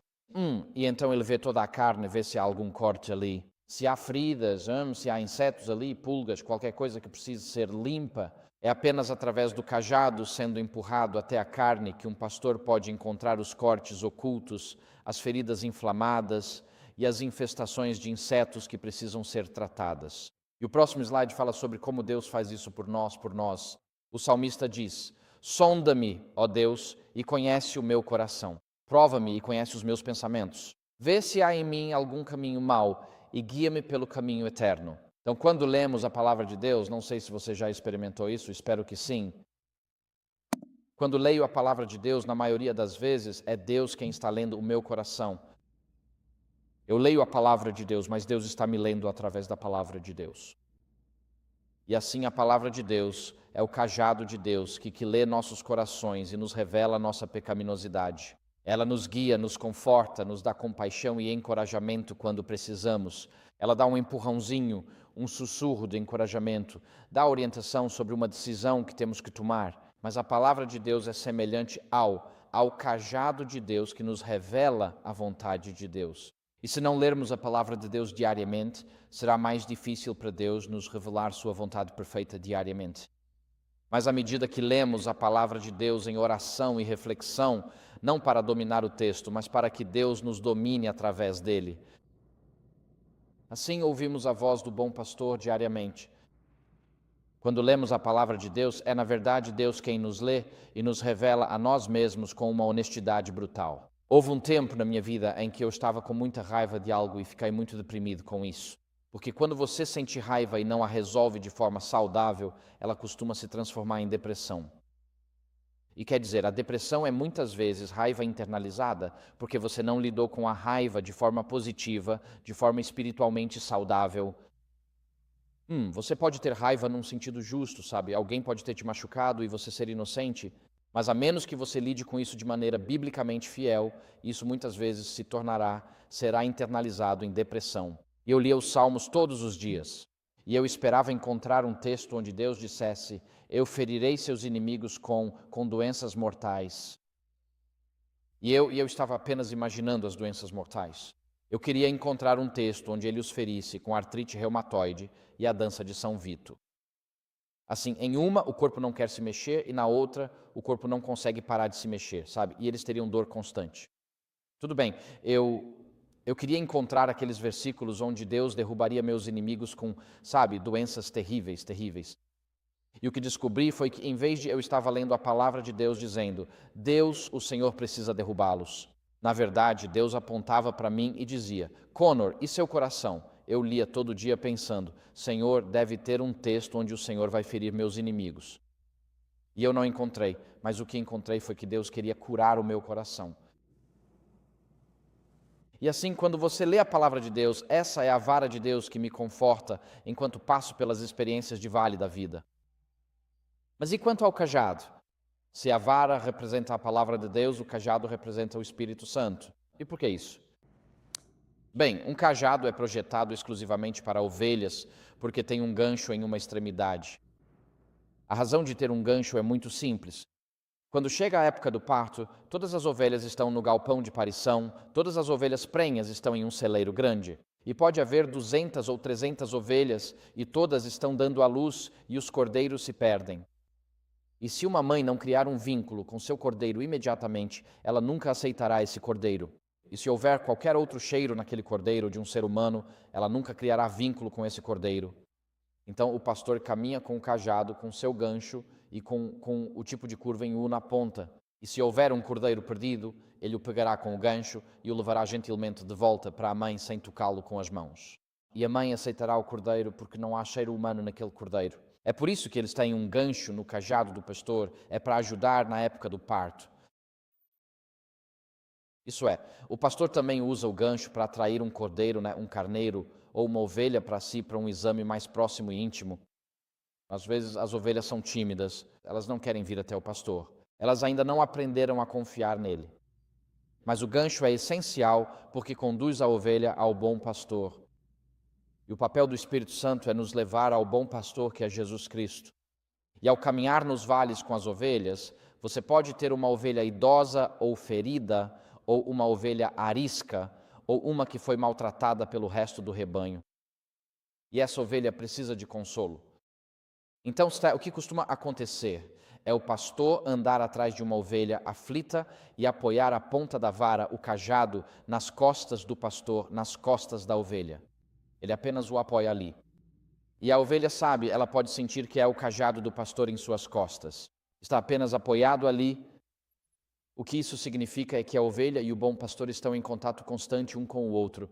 E então ele vê toda a carne, vê se há algum corte ali. Se há feridas, se há insetos ali, pulgas, qualquer coisa que precise ser limpa. É apenas através do cajado sendo empurrado até a carne que um pastor pode encontrar os cortes ocultos, as feridas inflamadas e as infestações de insetos que precisam ser tratadas. E o próximo slide fala sobre como Deus faz isso por nós. O salmista diz: sonda-me, ó Deus, e conhece o meu coração. Prova-me e conhece os meus pensamentos. Vê se há em mim algum caminho mau e guia-me pelo caminho eterno. Então, quando lemos a palavra de Deus, não sei se você já experimentou isso, espero que sim. Quando leio a palavra de Deus, na maioria das vezes, é Deus quem está lendo o meu coração. Eu leio a palavra de Deus, mas Deus está me lendo através da palavra de Deus. E assim a palavra de Deus é o cajado de Deus que lê nossos corações e nos revela a nossa pecaminosidade. Ela nos guia, nos conforta, nos dá compaixão e encorajamento quando precisamos. Ela dá um empurrãozinho, um sussurro de encorajamento, dá orientação sobre uma decisão que temos que tomar. Mas a palavra de Deus é semelhante ao cajado de Deus que nos revela a vontade de Deus. E se não lermos a palavra de Deus diariamente, será mais difícil para Deus nos revelar sua vontade perfeita diariamente. Mas à medida que lemos a palavra de Deus em oração e reflexão, não para dominar o texto, mas para que Deus nos domine através dele. Assim ouvimos a voz do bom pastor diariamente. Quando lemos a palavra de Deus, é na verdade Deus quem nos lê e nos revela a nós mesmos com uma honestidade brutal. Houve um tempo na minha vida em que eu estava com muita raiva de algo e fiquei muito deprimido com isso. Porque quando você sente raiva e não a resolve de forma saudável, ela costuma se transformar em depressão. E quer dizer, a depressão é muitas vezes raiva internalizada, porque você não lidou com a raiva de forma positiva, de forma espiritualmente saudável. Você pode ter raiva num sentido justo, Alguém pode ter te machucado e você ser inocente, mas a menos que você lide com isso de maneira biblicamente fiel, isso muitas vezes será internalizado em depressão. E eu lia os Salmos todos os dias, e eu esperava encontrar um texto onde Deus dissesse: eu ferirei seus inimigos com doenças mortais. E eu estava apenas imaginando as doenças mortais. Eu queria encontrar um texto onde ele os ferisse com artrite reumatoide e a dança de São Vito. Assim, em uma, o corpo não quer se mexer, e na outra, o corpo não consegue parar de se mexer, sabe? E eles teriam dor constante. Tudo bem, eu queria encontrar aqueles versículos onde Deus derrubaria meus inimigos com, sabe, doenças terríveis, terríveis. E o que descobri foi que, em vez de eu estava lendo a palavra de Deus dizendo, Deus, o Senhor precisa derrubá-los. Na verdade, Deus apontava para mim e dizia, Connor, e seu coração? Eu lia todo dia pensando, Senhor, deve ter um texto onde o Senhor vai ferir meus inimigos. E eu não encontrei, mas o que encontrei foi que Deus queria curar o meu coração. E assim, quando você lê a palavra de Deus, essa é a vara de Deus que me conforta enquanto passo pelas experiências de vale da vida. Mas e quanto ao cajado? Se a vara representa a palavra de Deus, o cajado representa o Espírito Santo. E por que isso? Bem, um cajado é projetado exclusivamente para ovelhas, porque tem um gancho em uma extremidade. A razão de ter um gancho é muito simples. Quando chega a época do parto, todas as ovelhas estão no galpão de parição, todas as ovelhas prenhas estão em um celeiro grande. E pode haver 200 ou 300 ovelhas, e todas estão dando à luz, e os cordeiros se perdem. E se uma mãe não criar um vínculo com seu cordeiro imediatamente, ela nunca aceitará esse cordeiro. E se houver qualquer outro cheiro naquele cordeiro de um ser humano, ela nunca criará vínculo com esse cordeiro. Então o pastor caminha com o cajado, com seu gancho e com o tipo de curva em U na ponta. E se houver um cordeiro perdido, ele o pegará com o gancho e o levará gentilmente de volta para a mãe sem tocá-lo com as mãos. E a mãe aceitará o cordeiro porque não há cheiro humano naquele cordeiro. É por isso que eles têm um gancho no cajado do pastor, é para ajudar na época do parto. Isso é, o pastor também usa o gancho para atrair um cordeiro, um carneiro ou uma ovelha para si para um exame mais próximo e íntimo. Às vezes as ovelhas são tímidas, elas não querem vir até o pastor. Elas ainda não aprenderam a confiar nele. Mas o gancho é essencial porque conduz a ovelha ao bom pastor. E o papel do Espírito Santo é nos levar ao bom pastor que é Jesus Cristo. E ao caminhar nos vales com as ovelhas, você pode ter uma ovelha idosa ou ferida, ou uma ovelha arisca, ou uma que foi maltratada pelo resto do rebanho. E essa ovelha precisa de consolo. Então, o que costuma acontecer é o pastor andar atrás de uma ovelha aflita e apoiar a ponta da vara, o cajado, nas costas do pastor, nas costas da ovelha. Ele apenas o apoia ali. E a ovelha sabe, ela pode sentir que é o cajado do pastor em suas costas. Está apenas apoiado ali. O que isso significa é que a ovelha e o bom pastor estão em contato constante um com o outro.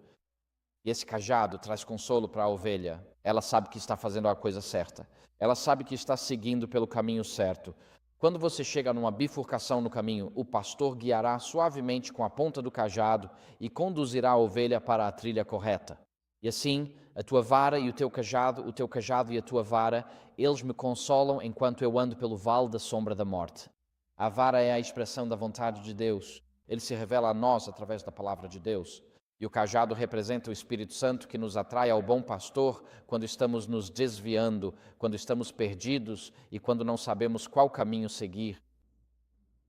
E esse cajado traz consolo para a ovelha. Ela sabe que está fazendo a coisa certa. Ela sabe que está seguindo pelo caminho certo. Quando você chega numa bifurcação no caminho, o pastor guiará suavemente com a ponta do cajado e conduzirá a ovelha para a trilha correta. E assim, a tua vara e o teu cajado e a tua vara, eles me consolam enquanto eu ando pelo vale da sombra da morte. A vara é a expressão da vontade de Deus. Ele se revela a nós através da palavra de Deus. E o cajado representa o Espírito Santo que nos atrai ao bom pastor quando estamos nos desviando, quando estamos perdidos e quando não sabemos qual caminho seguir.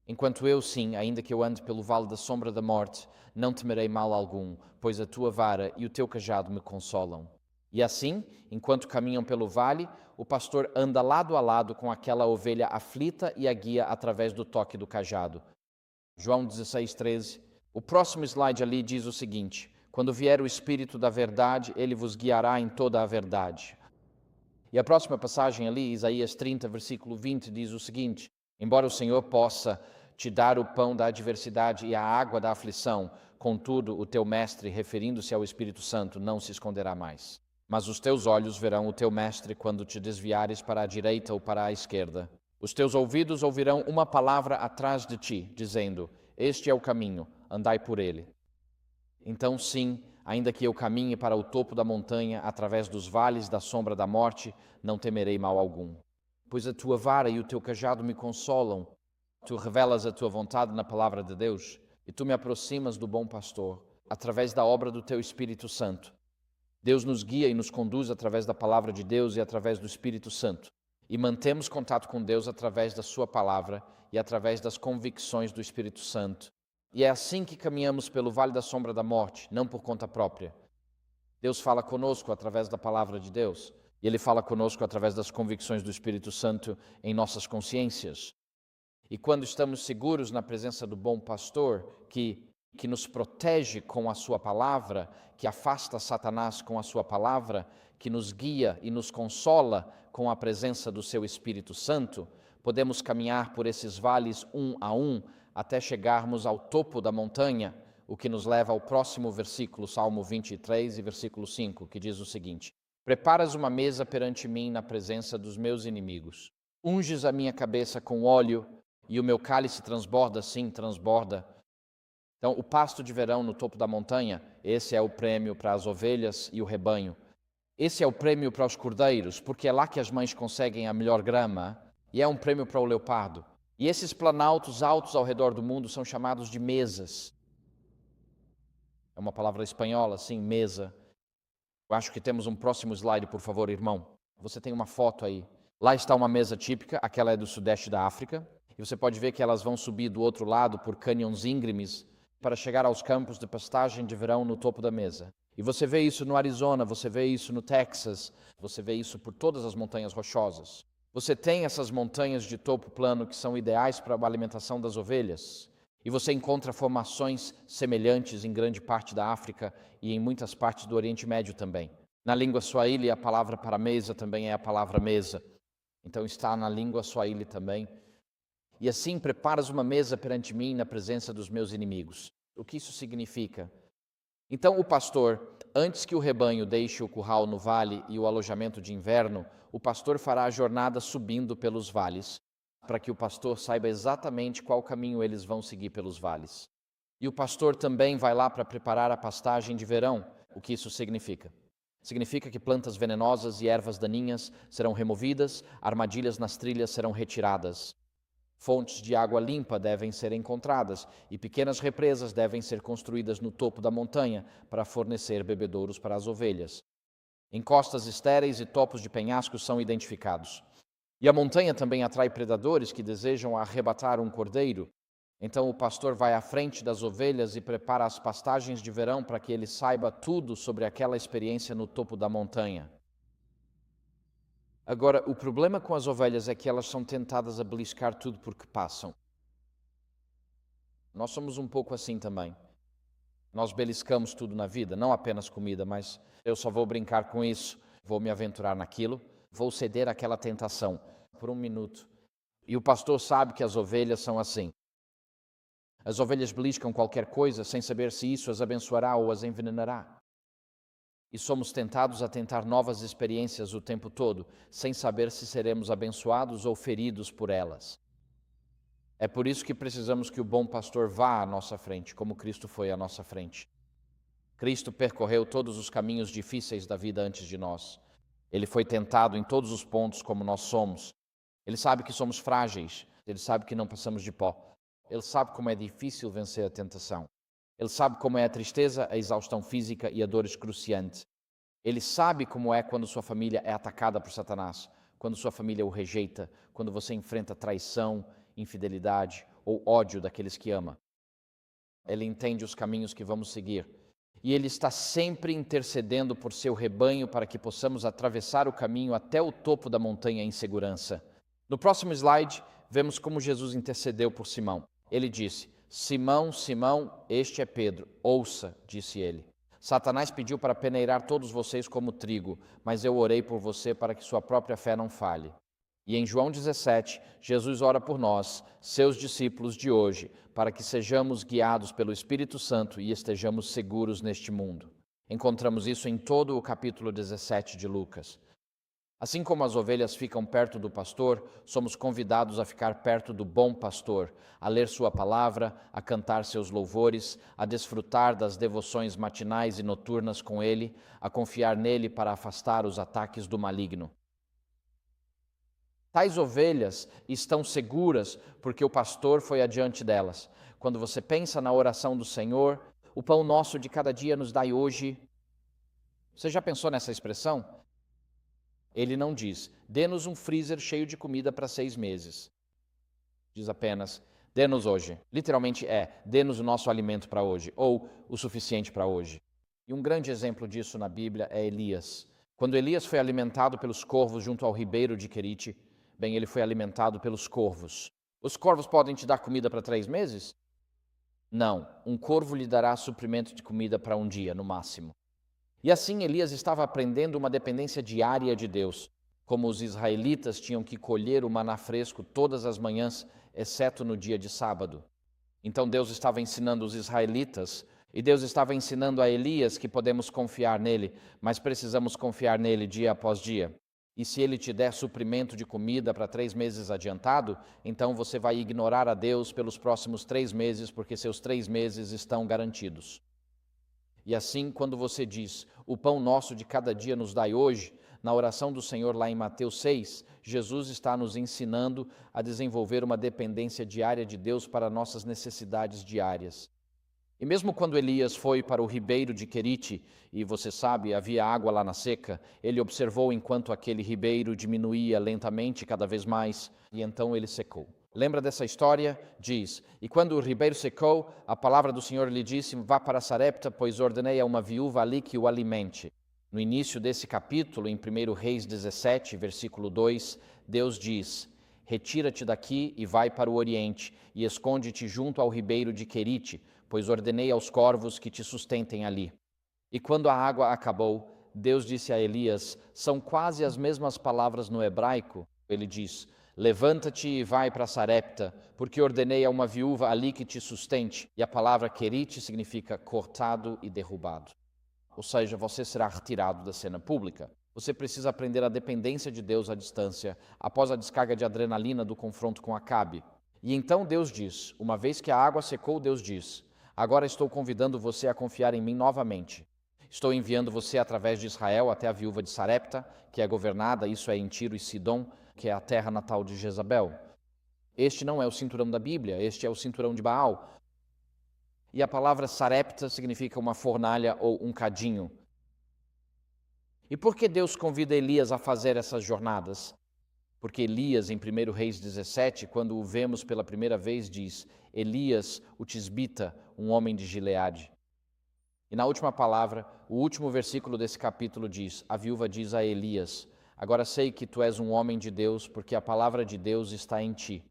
Enquanto eu, sim, ainda que eu ande pelo vale da sombra da morte, não temerei mal algum, pois a tua vara e o teu cajado me consolam. E assim, enquanto caminham pelo vale, o pastor anda lado a lado com aquela ovelha aflita e a guia através do toque do cajado. João 16:13. O próximo slide ali diz o seguinte: quando vier o Espírito da verdade, ele vos guiará em toda a verdade. E a próxima passagem ali, Isaías 30, versículo 20, diz o seguinte: embora o Senhor possa te dar o pão da adversidade e a água da aflição, contudo, o teu mestre, referindo-se ao Espírito Santo, não se esconderá mais. Mas os teus olhos verão o teu mestre quando te desviares para a direita ou para a esquerda. Os teus ouvidos ouvirão uma palavra atrás de ti, dizendo: este é o caminho, andai por ele. Então sim, ainda que eu caminhe para o topo da montanha, através dos vales da sombra da morte, não temerei mal algum. Pois a tua vara e o teu cajado me consolam. Tu revelas a tua vontade na palavra de Deus, e tu me aproximas do bom pastor, através da obra do teu Espírito Santo. Deus nos guia e nos conduz através da palavra de Deus e através do Espírito Santo. E mantemos contato com Deus através da sua palavra e através das convicções do Espírito Santo. E é assim que caminhamos pelo vale da sombra da morte, não por conta própria. Deus fala conosco através da palavra de Deus. E Ele fala conosco através das convicções do Espírito Santo em nossas consciências. E quando estamos seguros na presença do bom pastor, que nos protege com a sua palavra, que afasta Satanás com a sua palavra, que nos guia e nos consola com a presença do seu Espírito Santo, podemos caminhar por esses vales um a um até chegarmos ao topo da montanha, o que nos leva ao próximo versículo, Salmo 23 e versículo 5, que diz o seguinte: Preparas uma mesa perante mim na presença dos meus inimigos. Unges a minha cabeça com óleo e o meu cálice transborda, sim, transborda. Então, o pasto de verão no topo da montanha, esse é o prêmio para as ovelhas e o rebanho. Esse é o prêmio para os cordeiros, porque é lá que as mães conseguem a melhor grama, e é um prêmio para o leopardo. E esses planaltos altos ao redor do mundo são chamados de mesas. É uma palavra espanhola, sim, mesa. Eu acho que temos um próximo slide, por favor, irmão. Você tem uma foto aí. Lá está uma mesa típica, aquela é do sudeste da África. E você pode ver que elas vão subir do outro lado por cânions íngremes para chegar aos campos de pastagem de verão no topo da mesa. E você vê isso no Arizona, você vê isso no Texas, você vê isso por todas as montanhas rochosas. Você tem essas montanhas de topo plano que são ideais para a alimentação das ovelhas. E você encontra formações semelhantes em grande parte da África e em muitas partes do Oriente Médio também. Na língua Swahili, a palavra para mesa também é a palavra mesa. Então está na língua Swahili também. E assim preparas uma mesa perante mim na presença dos meus inimigos. O que isso significa? Então o pastor, antes que o rebanho deixe o curral no vale e o alojamento de inverno, o pastor fará a jornada subindo pelos vales, para que o pastor saiba exatamente qual caminho eles vão seguir pelos vales. E o pastor também vai lá para preparar a pastagem de verão. O que isso significa? Significa que plantas venenosas e ervas daninhas serão removidas, armadilhas nas trilhas serão retiradas. Fontes de água limpa devem ser encontradas e pequenas represas devem ser construídas no topo da montanha para fornecer bebedouros para as ovelhas. Encostas estéreis e topos de penhascos são identificados. E a montanha também atrai predadores que desejam arrebatar um cordeiro. Então o pastor vai à frente das ovelhas e prepara as pastagens de verão para que ele saiba tudo sobre aquela experiência no topo da montanha. Agora, o problema com as ovelhas é que elas são tentadas a beliscar tudo porque passam. Nós somos um pouco assim também. Nós beliscamos tudo na vida, não apenas comida, mas eu só vou brincar com isso, vou me aventurar naquilo, vou ceder àquela tentação por um minuto. E o pastor sabe que as ovelhas são assim. As ovelhas beliscam qualquer coisa sem saber se isso as abençoará ou as envenenará. E somos tentados a tentar novas experiências o tempo todo, sem saber se seremos abençoados ou feridos por elas. É por isso que precisamos que o bom pastor vá à nossa frente, como Cristo foi à nossa frente. Cristo percorreu todos os caminhos difíceis da vida antes de nós. Ele foi tentado em todos os pontos como nós somos. Ele sabe que somos frágeis, ele sabe que não passamos de pó. Ele sabe como é difícil vencer a tentação. Ele sabe como é a tristeza, a exaustão física e a dor excruciante. Ele sabe como é quando sua família é atacada por Satanás, quando sua família o rejeita, quando você enfrenta traição, infidelidade ou ódio daqueles que ama. Ele entende os caminhos que vamos seguir. E Ele está sempre intercedendo por seu rebanho para que possamos atravessar o caminho até o topo da montanha em segurança. No próximo slide, vemos como Jesus intercedeu por Simão. Ele disse: Simão, Simão, este é Pedro. Ouça, disse ele. Satanás pediu para peneirar todos vocês como trigo, mas eu orei por você para que sua própria fé não falhe. E em João 17, Jesus ora por nós, seus discípulos de hoje, para que sejamos guiados pelo Espírito Santo e estejamos seguros neste mundo. Encontramos isso em todo o capítulo 17 de Lucas. Assim como as ovelhas ficam perto do pastor, somos convidados a ficar perto do bom pastor, a ler sua palavra, a cantar seus louvores, a desfrutar das devoções matinais e noturnas com ele, a confiar nele para afastar os ataques do maligno. Tais ovelhas estão seguras porque o pastor foi adiante delas. Quando você pensa na oração do Senhor, o pão nosso de cada dia nos dai hoje. Você já pensou nessa expressão? Ele não diz, dê-nos um freezer cheio de comida para 6 meses. Diz apenas, dê-nos hoje. Literalmente dê-nos o nosso alimento para hoje, ou o suficiente para hoje. E um grande exemplo disso na Bíblia é Elias. Quando Elias foi alimentado pelos corvos junto ao ribeiro de Querite, bem, ele foi alimentado pelos corvos. Os corvos podem te dar comida para 3 meses? Não, um corvo lhe dará suprimento de comida para um dia, no máximo. E assim Elias estava aprendendo uma dependência diária de Deus, como os israelitas tinham que colher o maná fresco todas as manhãs, exceto no dia de sábado. Então Deus estava ensinando os israelitas, e Deus estava ensinando a Elias que podemos confiar nele, mas precisamos confiar nele dia após dia. E se ele te der suprimento de comida para 3 meses adiantado, então você vai ignorar a Deus pelos próximos 3 meses, porque seus 3 meses estão garantidos. E assim, quando você diz, o pão nosso de cada dia nos dai hoje, na oração do Senhor lá em Mateus 6, Jesus está nos ensinando a desenvolver uma dependência diária de Deus para nossas necessidades diárias. E mesmo quando Elias foi para o ribeiro de Querite, e você sabe, havia água lá na seca, ele observou enquanto aquele ribeiro diminuía lentamente cada vez mais, e então ele secou. Lembra dessa história? Diz, e quando o ribeiro secou, a palavra do Senhor lhe disse, vá para Sarepta, pois ordenei a uma viúva ali que o alimente. No início desse capítulo, em 1 Reis 17, versículo 2, Deus diz, retira-te daqui e vai para o oriente, e esconde-te junto ao ribeiro de Querite, pois ordenei aos corvos que te sustentem ali. E quando a água acabou, Deus disse a Elias, são quase as mesmas palavras no hebraico. Ele diz, levanta-te e vai para Sarepta, porque ordenei a uma viúva ali que te sustente. E a palavra querite significa cortado e derrubado. Ou seja, você será retirado da cena pública. Você precisa aprender a dependência de Deus à distância, após a descarga de adrenalina do confronto com Acabe. E então Deus diz, uma vez que a água secou, Deus diz, agora estou convidando você a confiar em mim novamente. Estou enviando você através de Israel até a viúva de Sarepta, que é governada, isso é em Tiro e Sidom, que é a terra natal de Jezabel. Este não é o cinturão da Bíblia, este é o cinturão de Baal. E a palavra Sarepta significa uma fornalha ou um cadinho. E por que Deus convida Elias a fazer essas jornadas? Porque Elias, em 1 Reis 17, quando o vemos pela primeira vez, diz, Elias, o tisbita, um homem de Gileade. E na última palavra, o último versículo desse capítulo diz, a viúva diz a Elias, agora sei que tu és um homem de Deus, porque a palavra de Deus está em ti.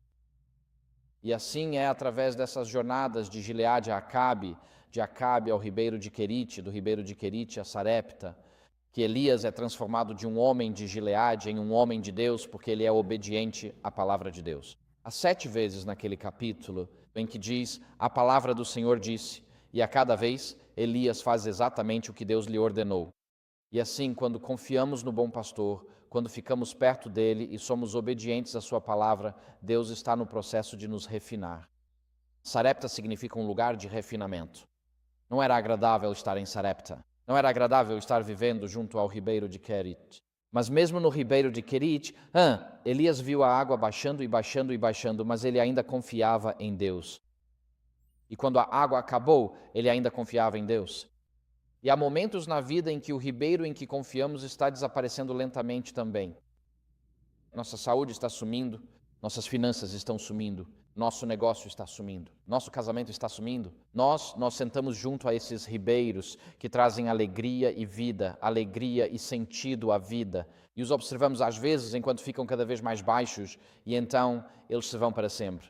E assim é através dessas jornadas de Gileade a Acabe, de Acabe ao ribeiro de Querite, do ribeiro de Querite a Sarepta, que Elias é transformado de um homem de Gileade em um homem de Deus, porque ele é obediente à palavra de Deus. Há 7 vezes naquele capítulo em que diz, a palavra do Senhor disse, e a cada vez Elias faz exatamente o que Deus lhe ordenou. E assim, quando confiamos no bom pastor, quando ficamos perto dele e somos obedientes à sua palavra, Deus está no processo de nos refinar. Sarepta significa um lugar de refinamento. Não era agradável estar em Sarepta. Não era agradável estar vivendo junto ao ribeiro de Querite. Mas mesmo no ribeiro de Querite, Elias viu a água baixando e baixando e baixando, mas ele ainda confiava em Deus. E quando a água acabou, ele ainda confiava em Deus. E há momentos na vida em que o ribeiro em que confiamos está desaparecendo lentamente também. Nossa saúde está sumindo, nossas finanças estão sumindo, nosso negócio está sumindo, nosso casamento está sumindo. Nós sentamos junto a esses ribeiros que trazem alegria e vida, alegria e sentido à vida. E os observamos às vezes enquanto ficam cada vez mais baixos e então eles se vão para sempre.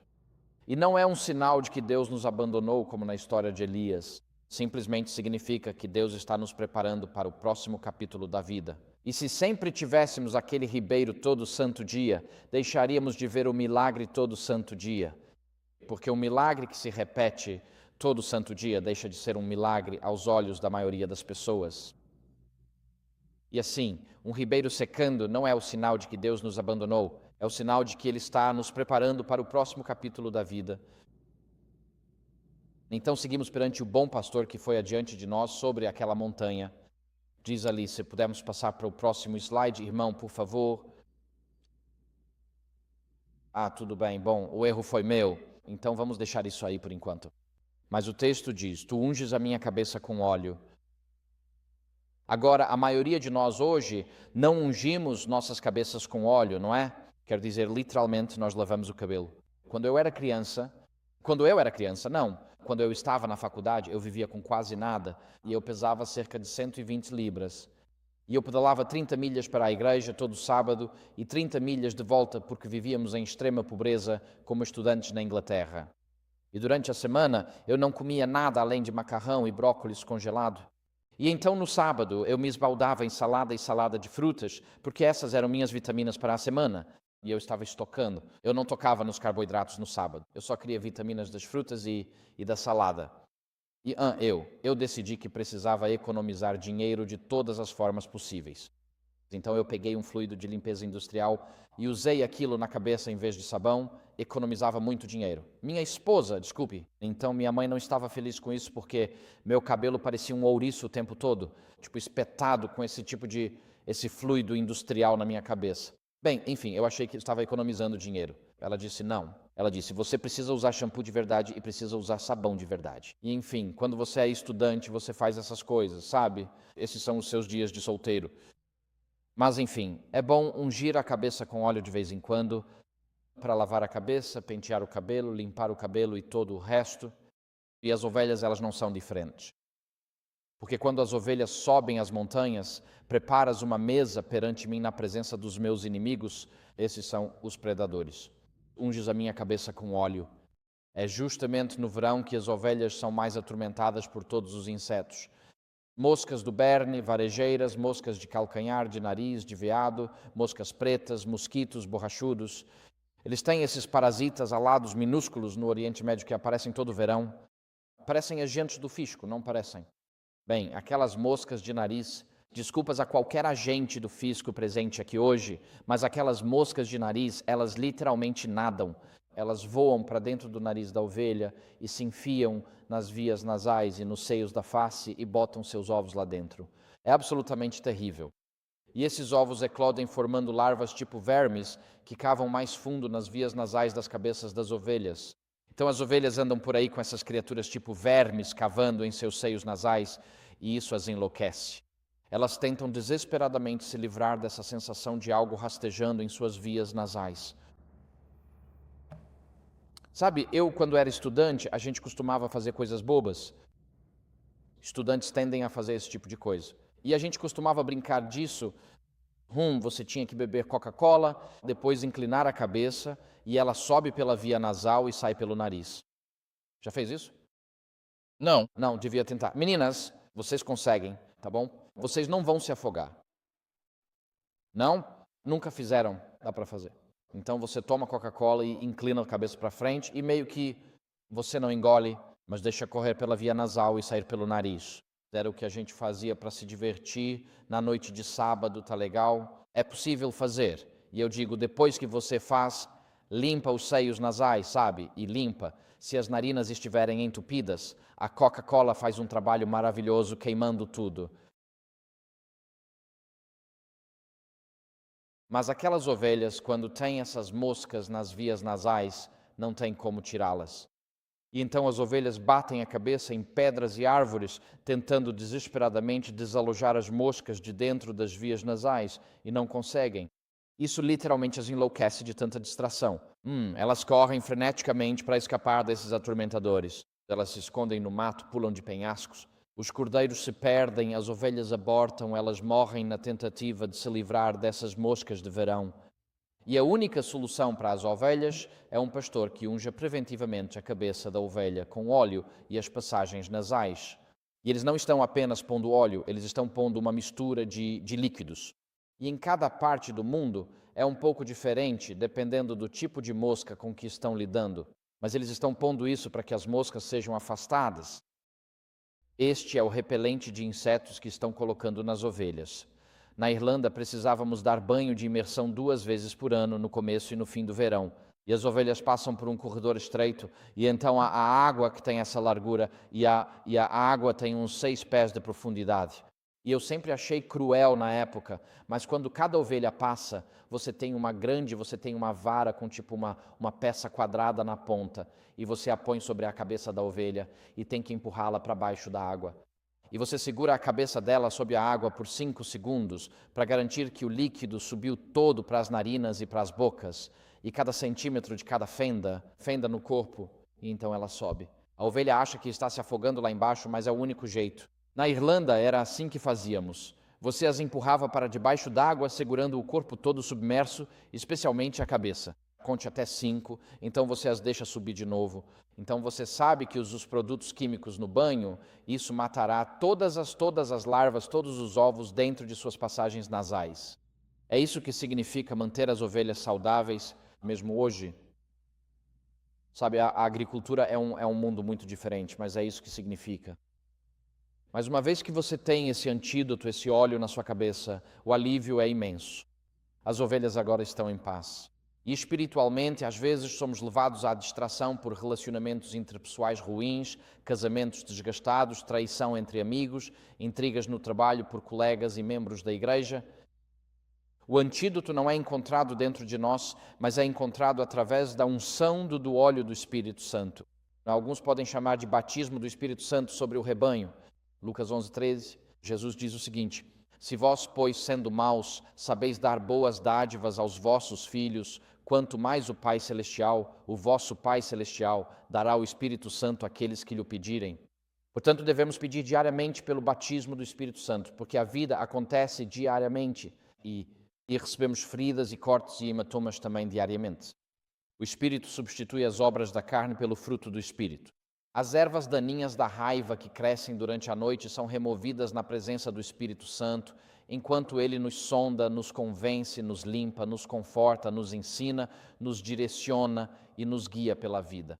E não é um sinal de que Deus nos abandonou como na história de Elias. Simplesmente significa que Deus está nos preparando para o próximo capítulo da vida. E se sempre tivéssemos aquele ribeiro todo santo dia, deixaríamos de ver o milagre todo santo dia. Porque o milagre que se repete todo santo dia deixa de ser um milagre aos olhos da maioria das pessoas. E assim, um ribeiro secando não é o sinal de que Deus nos abandonou, é o sinal de que Ele está nos preparando para o próximo capítulo da vida. Então seguimos perante o bom pastor que foi adiante de nós sobre aquela montanha. Diz ali, se pudermos passar para o próximo slide, irmão, por favor. Tudo bem, bom, o erro foi meu, então vamos deixar isso aí por enquanto. Mas o texto diz, tu unges a minha cabeça com óleo. Agora, a maioria de nós hoje não ungimos nossas cabeças com óleo, não é? Quer dizer, literalmente, nós lavamos o cabelo. Quando eu era criança, não. Quando eu estava na faculdade, eu vivia com quase nada e eu pesava cerca de 120 libras. E eu pedalava 30 milhas para a igreja todo sábado e 30 milhas de volta porque vivíamos em extrema pobreza como estudantes na Inglaterra. E durante a semana eu não comia nada além de macarrão e brócolis congelado. E então no sábado eu me esbaldava em salada e salada de frutas, porque essas eram minhas vitaminas para a semana. E eu estava estocando. Eu não tocava nos carboidratos no sábado. Eu só queria vitaminas das frutas e da salada. E eu decidi que precisava economizar dinheiro de todas as formas possíveis. Então eu peguei um fluido de limpeza industrial e usei aquilo na cabeça em vez de sabão, economizava muito dinheiro. Minha esposa, desculpe, então minha mãe não estava feliz com isso porque meu cabelo parecia um ouriço o tempo todo, tipo espetado com esse fluido industrial na minha cabeça. Bem, enfim, eu achei que estava economizando dinheiro. Ela disse não. Ela disse, você precisa usar shampoo de verdade e precisa usar sabão de verdade. E enfim, quando você é estudante, você faz essas coisas, sabe? Esses são os seus dias de solteiro. Mas enfim, é bom ungir a cabeça com óleo de vez em quando para lavar a cabeça, pentear o cabelo, limpar o cabelo e todo o resto. E as ovelhas, elas não são diferentes. Porque quando as ovelhas sobem as montanhas, preparas uma mesa perante mim na presença dos meus inimigos, esses são os predadores. Unges a minha cabeça com óleo. É justamente no verão que as ovelhas são mais atormentadas por todos os insetos. Moscas do berne, varejeiras, moscas de calcanhar, de nariz, de veado, moscas pretas, mosquitos borrachudos. Eles têm esses parasitas alados minúsculos no Oriente Médio que aparecem todo verão. Parecem agentes do fisco, não parecem? Bem, aquelas moscas de nariz, desculpas a qualquer agente do fisco presente aqui hoje, mas aquelas moscas de nariz, elas literalmente nadam. Elas voam para dentro do nariz da ovelha e se enfiam nas vias nasais e nos seios da face e botam seus ovos lá dentro. É absolutamente terrível. E esses ovos eclodem formando larvas tipo vermes que cavam mais fundo nas vias nasais das cabeças das ovelhas. Então as ovelhas andam por aí com essas criaturas tipo vermes cavando em seus seios nasais e isso as enlouquece. Elas tentam desesperadamente se livrar dessa sensação de algo rastejando em suas vias nasais. Sabe, quando era estudante, a gente costumava fazer coisas bobas. Estudantes tendem a fazer esse tipo de coisa. E a gente costumava brincar disso. Você tinha que beber Coca-Cola, depois inclinar a cabeça e ela sobe pela via nasal e sai pelo nariz. Já fez isso? Não. Não, devia tentar. Meninas, vocês conseguem, tá bom? Vocês não vão se afogar. Não? Nunca fizeram, dá para fazer. Então você toma Coca-Cola e inclina a cabeça para frente e meio que você não engole, mas deixa correr pela via nasal e sair pelo nariz. Era o que a gente fazia para se divertir na noite de sábado, tá legal? É possível fazer. E eu digo, depois que você faz, limpa os seios nasais, sabe? E limpa. Se as narinas estiverem entupidas, a Coca-Cola faz um trabalho maravilhoso queimando tudo. Mas aquelas ovelhas, quando têm essas moscas nas vias nasais, não tem como tirá-las. E então as ovelhas batem a cabeça em pedras e árvores, tentando desesperadamente desalojar as moscas de dentro das vias nasais, e não conseguem. Isso literalmente as enlouquece de tanta distração. Elas correm freneticamente para escapar desses atormentadores. Elas se escondem no mato, pulam de penhascos. Os cordeiros se perdem, as ovelhas abortam, elas morrem na tentativa de se livrar dessas moscas de verão. E a única solução para as ovelhas é um pastor que unja preventivamente a cabeça da ovelha com óleo e as passagens nasais. E eles não estão apenas pondo óleo, eles estão pondo uma mistura de líquidos. E em cada parte do mundo é um pouco diferente, dependendo do tipo de mosca com que estão lidando. Mas eles estão pondo isso para que as moscas sejam afastadas. Este é o repelente de insetos que estão colocando nas ovelhas. Na Irlanda, precisávamos dar banho de imersão 2 vezes por ano, no começo e no fim do verão. E as ovelhas passam por um corredor estreito, e então a água que tem essa largura, e a água tem uns 6 pés de profundidade. E eu sempre achei cruel na época, mas quando cada ovelha passa, você tem uma vara com tipo uma peça quadrada na ponta, e você a põe sobre a cabeça da ovelha e tem que empurrá-la para baixo da água. E você segura a cabeça dela sob a água por 5 segundos para garantir que o líquido subiu todo para as narinas e para as bocas, e cada centímetro de cada fenda no corpo, e então ela sobe. A ovelha acha que está se afogando lá embaixo, mas é o único jeito. Na Irlanda era assim que fazíamos. Você as empurrava para debaixo d'água, segurando o corpo todo submerso, especialmente a cabeça. Conte até 5, então você as deixa subir de novo. Então você sabe que os produtos químicos no banho, isso matará todas as larvas, todos os ovos dentro de suas passagens nasais. É isso que significa manter as ovelhas saudáveis, mesmo hoje. Sabe, a agricultura é um mundo muito diferente, mas é isso que significa. Mas uma vez que você tem esse antídoto, esse óleo na sua cabeça, o alívio é imenso. As ovelhas agora estão em paz. E espiritualmente, às vezes, somos levados à distração por relacionamentos interpessoais ruins, casamentos desgastados, traição entre amigos, intrigas no trabalho por colegas e membros da igreja. O antídoto não é encontrado dentro de nós, mas é encontrado através da unção do óleo do Espírito Santo. Alguns podem chamar de batismo do Espírito Santo sobre o rebanho. Lucas 11:13, Jesus diz o seguinte: se vós, pois, sendo maus, sabeis dar boas dádivas aos vossos filhos, quanto mais o Pai Celestial, o vosso Pai Celestial, dará o Espírito Santo àqueles que lhe o pedirem. Portanto, devemos pedir diariamente pelo batismo do Espírito Santo, porque a vida acontece diariamente e recebemos feridas e cortes e hematomas também diariamente. O Espírito substitui as obras da carne pelo fruto do Espírito. As ervas daninhas da raiva que crescem durante a noite são removidas na presença do Espírito Santo, enquanto Ele nos sonda, nos convence, nos limpa, nos conforta, nos ensina, nos direciona e nos guia pela vida.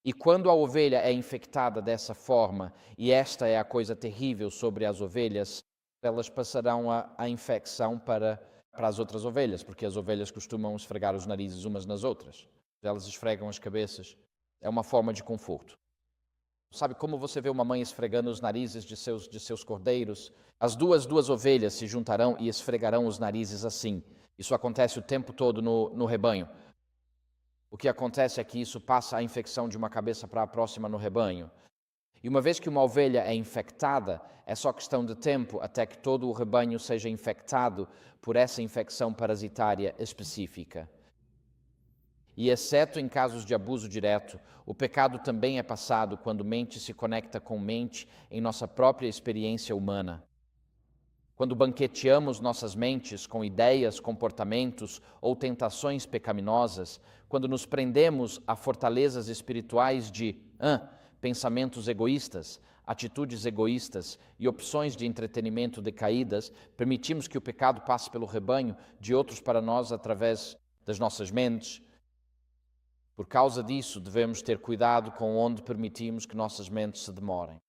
E quando a ovelha é infectada dessa forma, e esta é a coisa terrível sobre as ovelhas, elas passarão a infecção para as outras ovelhas, porque as ovelhas costumam esfregar os narizes umas nas outras. Elas esfregam as cabeças. É uma forma de conforto. Sabe como você vê uma mãe esfregando os narizes de seus cordeiros? As duas ovelhas se juntarão e esfregarão os narizes assim. Isso acontece o tempo todo no rebanho. O que acontece é que isso passa a infecção de uma cabeça para a próxima no rebanho. E uma vez que uma ovelha é infectada, é só questão de tempo até que todo o rebanho seja infectado por essa infecção parasitária específica. E exceto em casos de abuso direto, o pecado também é passado quando mente se conecta com mente em nossa própria experiência humana. Quando banqueteamos nossas mentes com ideias, comportamentos ou tentações pecaminosas, quando nos prendemos a fortalezas espirituais de pensamentos egoístas, atitudes egoístas e opções de entretenimento decaídas, permitimos que o pecado passe pelo rebanho de outros para nós através das nossas mentes. Por causa disso, devemos ter cuidado com onde permitimos que nossas mentes se demorem.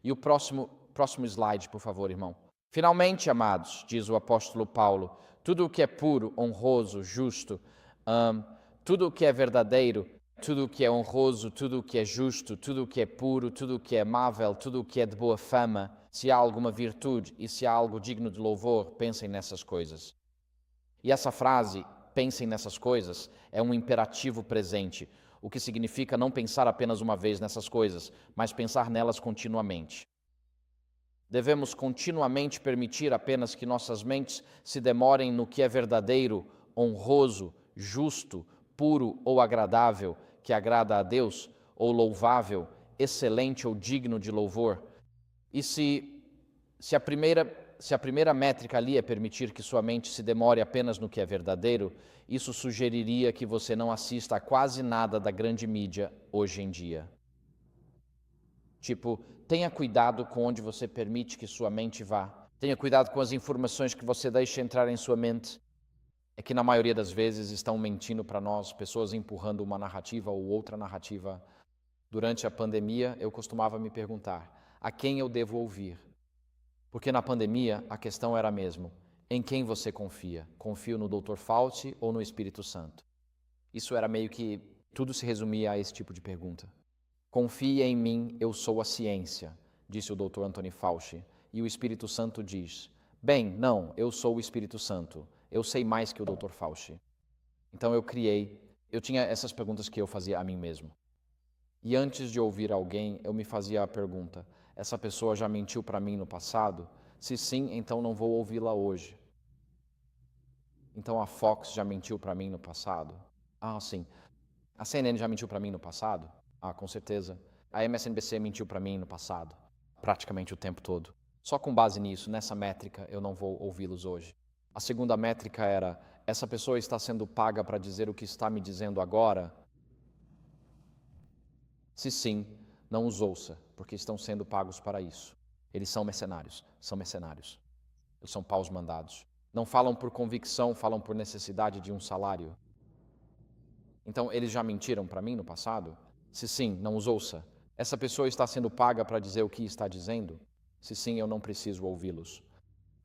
E o próximo slide, por favor, irmão. Finalmente, amados, diz o apóstolo Paulo, tudo o que é puro, honroso, justo, tudo o que é verdadeiro, tudo o que é honroso, tudo o que é justo, tudo o que é puro, tudo o que é amável, tudo o que é de boa fama, se há alguma virtude e se há algo digno de louvor, pensem nessas coisas. E essa frase, pensem nessas coisas, é um imperativo presente, o que significa não pensar apenas uma vez nessas coisas, mas pensar nelas continuamente. Devemos continuamente permitir apenas que nossas mentes se demorem no que é verdadeiro, honroso, justo, puro ou agradável, que agrada a Deus, ou louvável, excelente ou digno de louvor. E se a primeira métrica ali é permitir que sua mente se demore apenas no que é verdadeiro, isso sugeriria que você não assista a quase nada da grande mídia hoje em dia. Tipo, tenha cuidado com onde você permite que sua mente vá. Tenha cuidado com as informações que você deixa entrar em sua mente. É que na maioria das vezes estão mentindo para nós, pessoas empurrando uma narrativa ou outra narrativa. Durante a pandemia, eu costumava me perguntar, a quem eu devo ouvir? Porque na pandemia, a questão era a mesma. Em quem você confia? Confio no Dr. Fauci ou no Espírito Santo? Isso era meio que, tudo se resumia a esse tipo de pergunta. Confie em mim, eu sou a ciência, disse o Dr. Anthony Fauci. E o Espírito Santo diz, bem, não, eu sou o Espírito Santo. Eu sei mais que o Dr. Fauci. Então eu tinha essas perguntas que eu fazia a mim mesmo. E antes de ouvir alguém, eu me fazia a pergunta, essa pessoa já mentiu para mim no passado? Se sim, então não vou ouvi-la hoje. Então a Fox já mentiu para mim no passado? Ah, sim. A CNN já mentiu para mim no passado? Ah, com certeza. A MSNBC mentiu para mim no passado, praticamente o tempo todo. Só com base nisso, nessa métrica, eu não vou ouvi-los hoje. A segunda métrica era: essa pessoa está sendo paga para dizer o que está me dizendo agora? Se sim, não os ouça, porque estão sendo pagos para isso. Eles são mercenários, eles são paus mandados. Não falam por convicção, falam por necessidade de um salário. Então, eles já mentiram para mim no passado? Se sim, não os ouça. Essa pessoa está sendo paga para dizer o que está dizendo? Se sim, eu não preciso ouvi-los.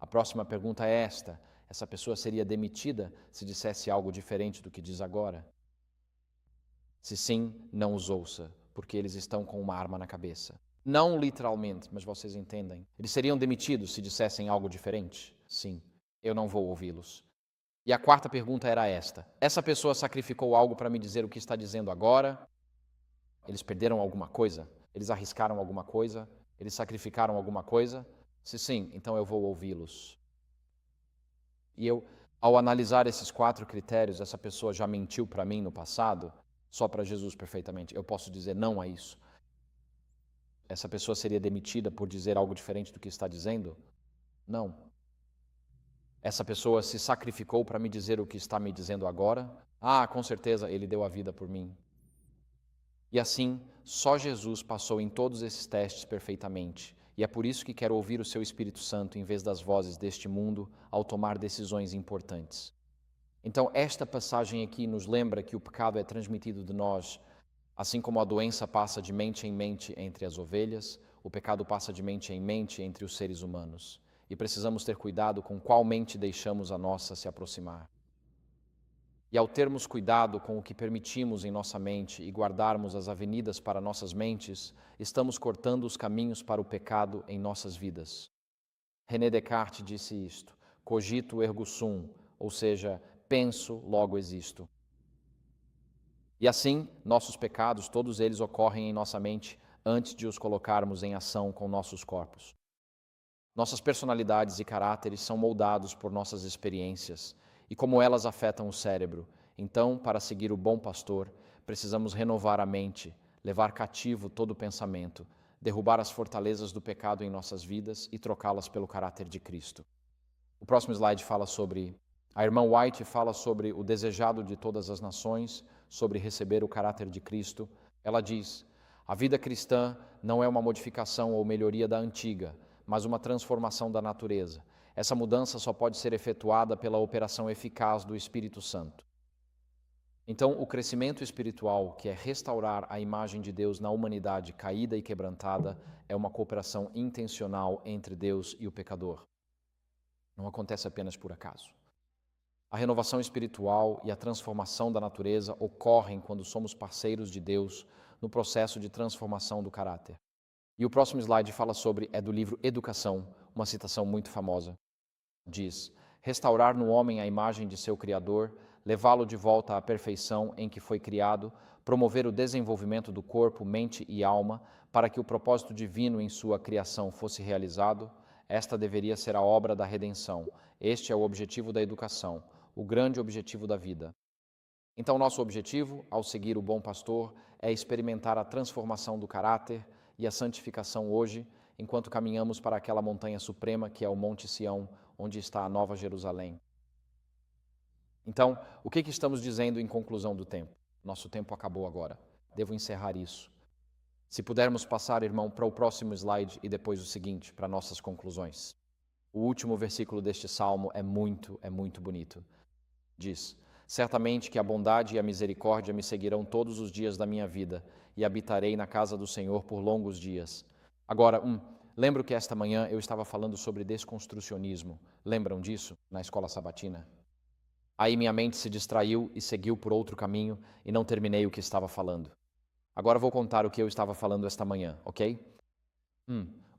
A próxima pergunta é esta: essa pessoa seria demitida se dissesse algo diferente do que diz agora? Se sim, não os ouça, porque eles estão com uma arma na cabeça. Não literalmente, mas vocês entendem. Eles seriam demitidos se dissessem algo diferente? Sim, eu não vou ouvi-los. E a quarta pergunta era esta: essa pessoa sacrificou algo para me dizer o que está dizendo agora? Eles perderam alguma coisa? Eles arriscaram alguma coisa? Eles sacrificaram alguma coisa? Se sim, então eu vou ouvi-los. E eu, ao analisar esses 4 critérios, essa pessoa já mentiu para mim no passado? Só para Jesus perfeitamente. Eu posso dizer não a isso. Essa pessoa seria demitida por dizer algo diferente do que está dizendo? Não. Essa pessoa se sacrificou para me dizer o que está me dizendo agora? Ah, com certeza, ele deu a vida por mim. E assim, só Jesus passou em todos esses testes perfeitamente. E é por isso que quero ouvir o seu Espírito Santo em vez das vozes deste mundo ao tomar decisões importantes. Então, esta passagem aqui nos lembra que o pecado é transmitido de nós, assim como a doença passa de mente em mente entre as ovelhas, o pecado passa de mente em mente entre os seres humanos. E precisamos ter cuidado com qual mente deixamos a nossa se aproximar. E ao termos cuidado com o que permitimos em nossa mente e guardarmos as avenidas para nossas mentes, estamos cortando os caminhos para o pecado em nossas vidas. René Descartes disse isto: cogito ergo sum, ou seja, penso, logo existo. E assim, nossos pecados, todos eles ocorrem em nossa mente antes de os colocarmos em ação com nossos corpos. Nossas personalidades e caráteres são moldados por nossas experiências e como elas afetam o cérebro. Então, para seguir o bom pastor, precisamos renovar a mente, levar cativo todo o pensamento, derrubar as fortalezas do pecado em nossas vidas e trocá-las pelo caráter de Cristo. O próximo slide fala sobre... A irmã White fala sobre o desejado de todas as nações, sobre receber o caráter de Cristo. Ela diz: a vida cristã não é uma modificação ou melhoria da antiga, mas uma transformação da natureza. Essa mudança só pode ser efetuada pela operação eficaz do Espírito Santo. Então, o crescimento espiritual, que é restaurar a imagem de Deus na humanidade caída e quebrantada, é uma cooperação intencional entre Deus e o pecador. Não acontece apenas por acaso. A renovação espiritual e a transformação da natureza ocorrem quando somos parceiros de Deus no processo de transformação do caráter. E o próximo slide fala sobre, é do livro Educação, uma citação muito famosa. Diz: restaurar no homem a imagem de seu Criador, levá-lo de volta à perfeição em que foi criado, promover o desenvolvimento do corpo, mente e alma, para que o propósito divino em sua criação fosse realizado, esta deveria ser a obra da redenção. Este é o objetivo da educação, o grande objetivo da vida. Então, nosso objetivo, ao seguir o bom pastor, é experimentar a transformação do caráter e a santificação hoje, enquanto caminhamos para aquela montanha suprema que é o Monte Sião, onde está a Nova Jerusalém. Então, o que estamos dizendo em conclusão do tempo? Nosso tempo acabou agora. Devo encerrar isso. Se pudermos passar, irmão, para o próximo slide e depois o seguinte, para nossas conclusões. O último versículo deste salmo é muito bonito. Diz: certamente que a bondade e a misericórdia me seguirão todos os dias da minha vida e habitarei na casa do Senhor por longos dias. Agora, lembro que esta manhã eu estava falando sobre desconstrucionismo. Lembram disso na escola sabatina? Aí minha mente se distraiu e seguiu por outro caminho e não terminei o que estava falando. Agora vou contar o que eu estava falando esta manhã, ok?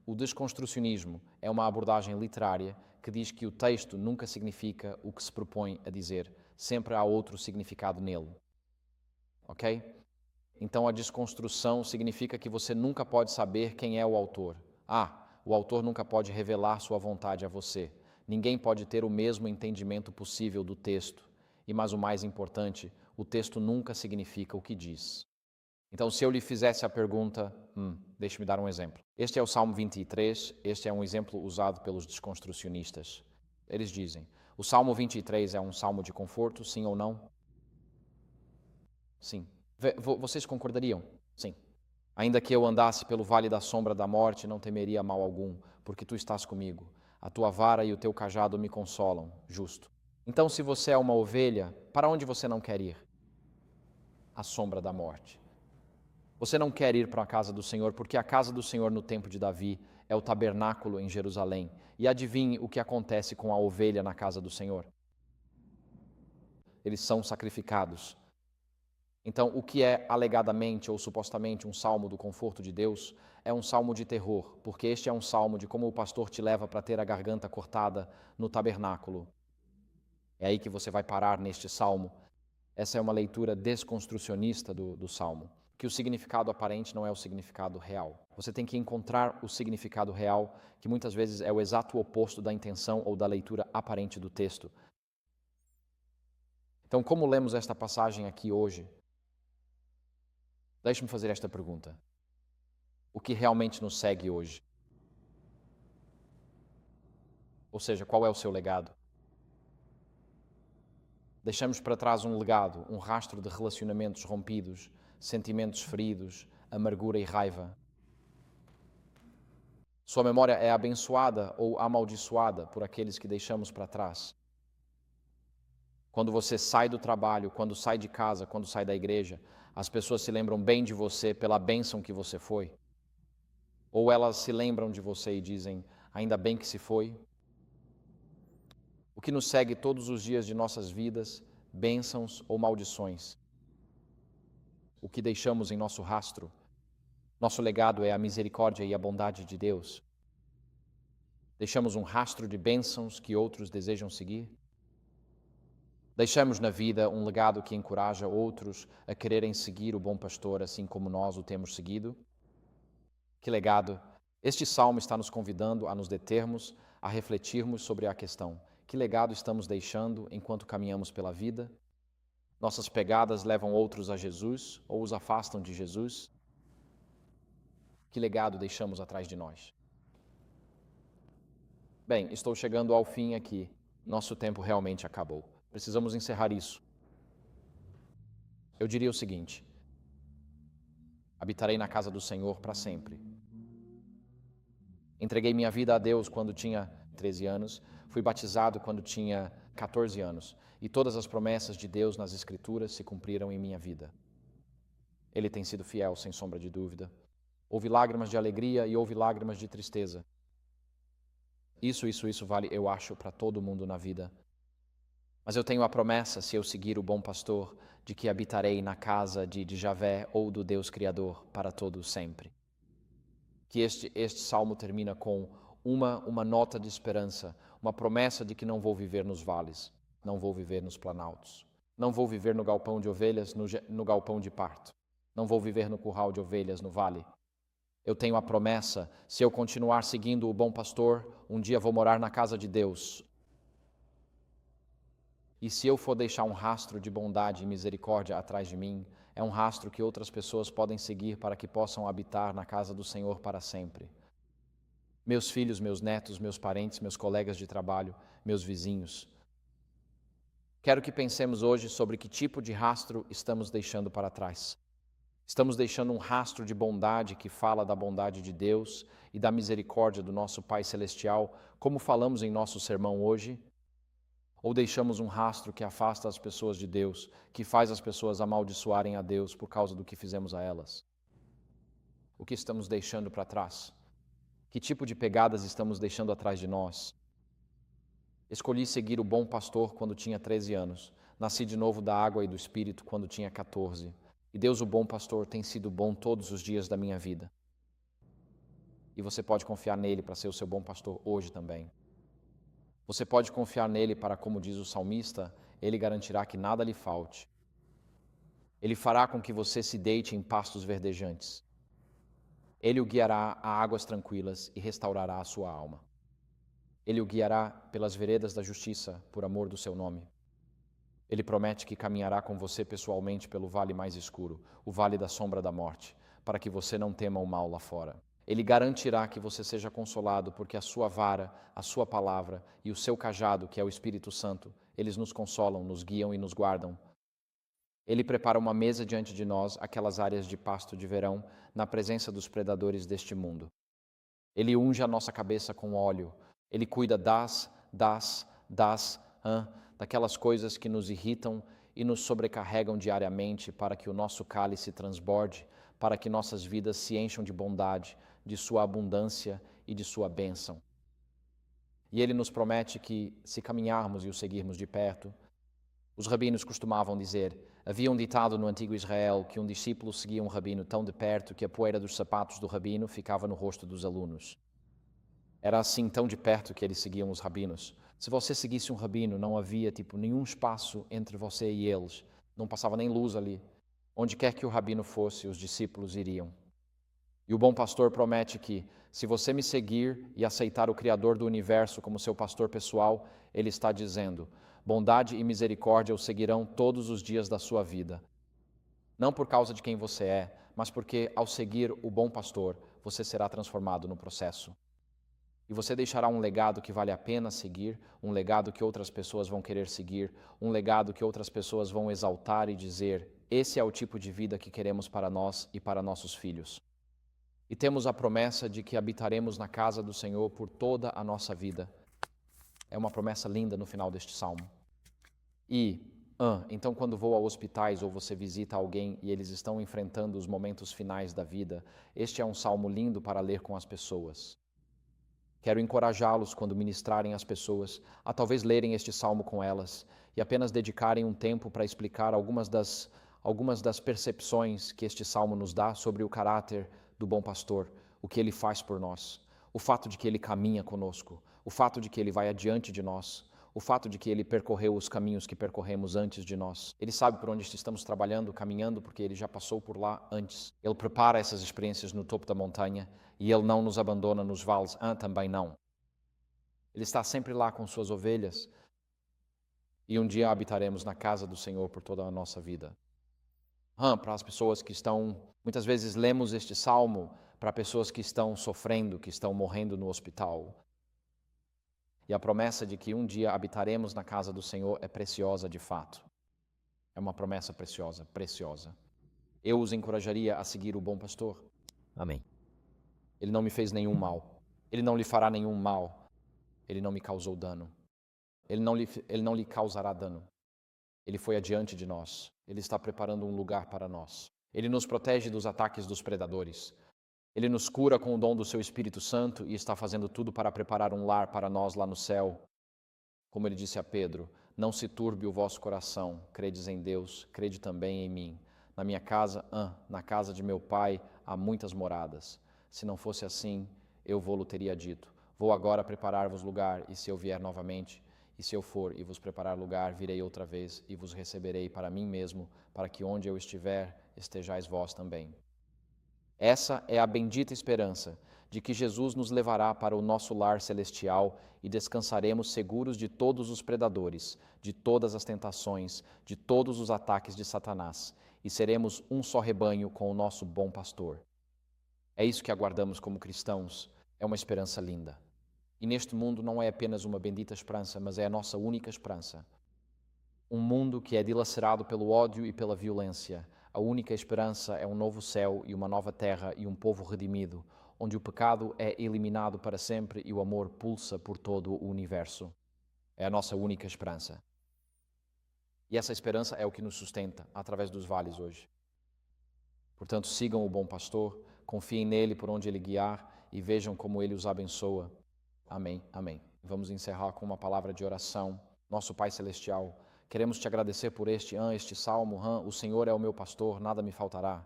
O desconstrucionismo é uma abordagem literária que diz que o texto nunca significa o que se propõe a dizer, sempre há outro significado nele. Ok? Então a desconstrução significa que você nunca pode saber quem é o autor. O autor nunca pode revelar sua vontade a você. Ninguém pode ter o mesmo entendimento possível do texto. E, mas o mais importante, o texto nunca significa o que diz. Então, se eu lhe fizesse a pergunta, deixe-me dar um exemplo. Este é o Salmo 23, este é um exemplo usado pelos desconstrucionistas. Eles dizem, o Salmo 23 é um salmo de conforto, sim ou não? Sim. Vocês concordariam? Sim. Ainda que eu andasse pelo vale da sombra da morte, não temeria mal algum, porque tu estás comigo. A tua vara e o teu cajado me consolam. Justo. Então, se você é uma ovelha, para onde você não quer ir? À sombra da morte. Você não quer ir para a casa do Senhor, porque a casa do Senhor no tempo de Davi é o tabernáculo em Jerusalém. E adivinhe o que acontece com a ovelha na casa do Senhor? Eles são sacrificados. Então, o que é alegadamente ou supostamente um salmo do conforto de Deus é um salmo de terror, porque este é um salmo de como o pastor te leva para ter a garganta cortada no tabernáculo. É aí que você vai parar neste salmo. Essa é uma leitura desconstrucionista do salmo, que o significado aparente não é o significado real. Você tem que encontrar o significado real, que muitas vezes é o exato oposto da intenção ou da leitura aparente do texto. Então, como lemos esta passagem aqui hoje? Deixe-me fazer esta pergunta. O que realmente nos segue hoje? Ou seja, qual é o seu legado? Deixamos para trás um legado, um rastro de relacionamentos rompidos, sentimentos feridos, amargura e raiva. Sua memória é abençoada ou amaldiçoada por aqueles que deixamos para trás. Quando você sai do trabalho, quando sai de casa, quando sai da igreja, as pessoas se lembram bem de você pela bênção que você foi? Ou elas se lembram de você e dizem, ainda bem que se foi? O que nos segue todos os dias de nossas vidas, bênçãos ou maldições? O que deixamos em nosso rastro? Nosso legado é a misericórdia e a bondade de Deus. Deixamos um rastro de bênçãos que outros desejam seguir? Deixamos na vida um legado que encoraja outros a quererem seguir o bom pastor assim como nós o temos seguido? Que legado! Este salmo está nos convidando a nos determos, a refletirmos sobre a questão: que legado estamos deixando enquanto caminhamos pela vida? Nossas pegadas levam outros a Jesus ou os afastam de Jesus? Que legado deixamos atrás de nós? Bem, estou chegando ao fim aqui. Nosso tempo realmente acabou. Precisamos encerrar isso. Eu diria o seguinte: habitarei na casa do Senhor para sempre. Entreguei minha vida a Deus quando tinha 13 anos, fui batizado quando tinha 14 anos, e todas as promessas de Deus nas Escrituras se cumpriram em minha vida. Ele tem sido fiel, sem sombra de dúvida. Houve lágrimas de alegria e houve lágrimas de tristeza. Isso vale, eu acho, para todo mundo na vida. Mas eu tenho a promessa, se eu seguir o bom pastor, de que habitarei na casa de Javé ou do Deus Criador para todo sempre. Que este salmo termina com uma nota de esperança, uma promessa de que não vou viver nos vales, não vou viver nos planaltos, não vou viver no galpão de ovelhas, no galpão de parto, não vou viver no curral de ovelhas no vale. Eu tenho a promessa, se eu continuar seguindo o bom pastor, um dia vou morar na casa de Deus. E se eu for deixar um rastro de bondade e misericórdia atrás de mim, é um rastro que outras pessoas podem seguir para que possam habitar na casa do Senhor para sempre. Meus filhos, meus netos, meus parentes, meus colegas de trabalho, meus vizinhos. Quero que pensemos hoje sobre que tipo de rastro estamos deixando para trás. Estamos deixando um rastro de bondade que fala da bondade de Deus e da misericórdia do nosso Pai Celestial, como falamos em nosso sermão hoje? Ou deixamos um rastro que afasta as pessoas de Deus, que faz as pessoas amaldiçoarem a Deus por causa do que fizemos a elas? O que estamos deixando para trás? Que tipo de pegadas estamos deixando atrás de nós? Escolhi seguir o bom pastor quando tinha 13 anos. Nasci de novo da água e do Espírito quando tinha 14. E Deus, o bom pastor, tem sido bom todos os dias da minha vida. E você pode confiar nele para ser o seu bom pastor hoje também. Você pode confiar nele para, como diz o salmista, ele garantirá que nada lhe falte. Ele fará com que você se deite em pastos verdejantes. Ele o guiará a águas tranquilas e restaurará a sua alma. Ele o guiará pelas veredas da justiça, por amor do seu nome. Ele promete que caminhará com você pessoalmente pelo vale mais escuro, o vale da sombra da morte, para que você não tema o mal lá fora. Ele garantirá que você seja consolado, porque a sua vara, a sua palavra e o seu cajado, que é o Espírito Santo, eles nos consolam, nos guiam e nos guardam. Ele prepara uma mesa diante de nós, aquelas áreas de pasto de verão, na presença dos predadores deste mundo. Ele unge a nossa cabeça com óleo. Ele cuida daquelas coisas que nos irritam e nos sobrecarregam diariamente para que o nosso cálice transborde, para que nossas vidas se encham de bondade, de sua abundância e de sua bênção. E ele nos promete que, se caminharmos e o seguirmos de perto, os rabinos costumavam dizer, havia um ditado no antigo Israel que um discípulo seguia um rabino tão de perto que a poeira dos sapatos do rabino ficava no rosto dos alunos. Era assim tão de perto que eles seguiam os rabinos. Se você seguisse um rabino, não havia nenhum espaço entre você e eles. Não passava nem luz ali. Onde quer que o rabino fosse, os discípulos iriam. E o bom pastor promete que, se você me seguir e aceitar o Criador do universo como seu pastor pessoal, ele está dizendo, bondade e misericórdia o seguirão todos os dias da sua vida. Não por causa de quem você é, mas porque, ao seguir o bom pastor, você será transformado no processo. E você deixará um legado que vale a pena seguir, um legado que outras pessoas vão querer seguir, um legado que outras pessoas vão exaltar e dizer, esse é o tipo de vida que queremos para nós e para nossos filhos. E temos a promessa de que habitaremos na casa do Senhor por toda a nossa vida. É uma promessa linda no final deste salmo. Então quando vou a hospitais ou você visita alguém e eles estão enfrentando os momentos finais da vida, este é um salmo lindo para ler com as pessoas. Quero encorajá-los, quando ministrarem às pessoas, a talvez lerem este salmo com elas e apenas dedicarem um tempo para explicar algumas das percepções que este salmo nos dá sobre o caráter do bom pastor, o que ele faz por nós, o fato de que ele caminha conosco, o fato de que ele vai adiante de nós, o fato de que ele percorreu os caminhos que percorremos antes de nós. Ele sabe por onde estamos trabalhando, caminhando, porque ele já passou por lá antes. Ele prepara essas experiências no topo da montanha e ele não nos abandona nos vales, também não. Ele está sempre lá com suas ovelhas e um dia habitaremos na casa do Senhor por toda a nossa vida. Para as pessoas que estão, muitas vezes lemos este salmo para pessoas que estão sofrendo, que estão morrendo no hospital. E a promessa de que um dia habitaremos na casa do Senhor é preciosa de fato. É uma promessa preciosa, preciosa. Eu os encorajaria a seguir o bom pastor. Amém. Ele não me fez nenhum mal. Ele não lhe fará nenhum mal. Ele não me causou dano. Ele não lhe causará dano. Ele foi adiante de nós. Ele está preparando um lugar para nós. Ele nos protege dos ataques dos predadores. Ele nos cura com o dom do seu Espírito Santo e está fazendo tudo para preparar um lar para nós lá no céu. Como ele disse a Pedro, não se turbe o vosso coração, credes em Deus, crede também em mim. Na minha casa, na casa de meu pai, há muitas moradas. Se não fosse assim, eu vou-lo teria dito. Vou agora preparar-vos lugar, e se eu vier novamente, e se eu for e vos preparar lugar, virei outra vez e vos receberei para mim mesmo, para que onde eu estiver, estejais vós também. Essa é a bendita esperança de que Jesus nos levará para o nosso lar celestial e descansaremos seguros de todos os predadores, de todas as tentações, de todos os ataques de Satanás, e seremos um só rebanho com o nosso bom pastor. É isso que aguardamos como cristãos, é uma esperança linda. E neste mundo não é apenas uma bendita esperança, mas é a nossa única esperança. Um mundo que é dilacerado pelo ódio e pela violência. A única esperança é um novo céu e uma nova terra e um povo redimido, onde o pecado é eliminado para sempre e o amor pulsa por todo o universo. É a nossa única esperança. E essa esperança é o que nos sustenta através dos vales hoje. Portanto, sigam o bom pastor, confiem nele por onde ele guiar e vejam como ele os abençoa. Amém, amém. Vamos encerrar com uma palavra de oração. Nosso Pai Celestial, queremos te agradecer por este salmo. O Senhor é o meu pastor, nada me faltará.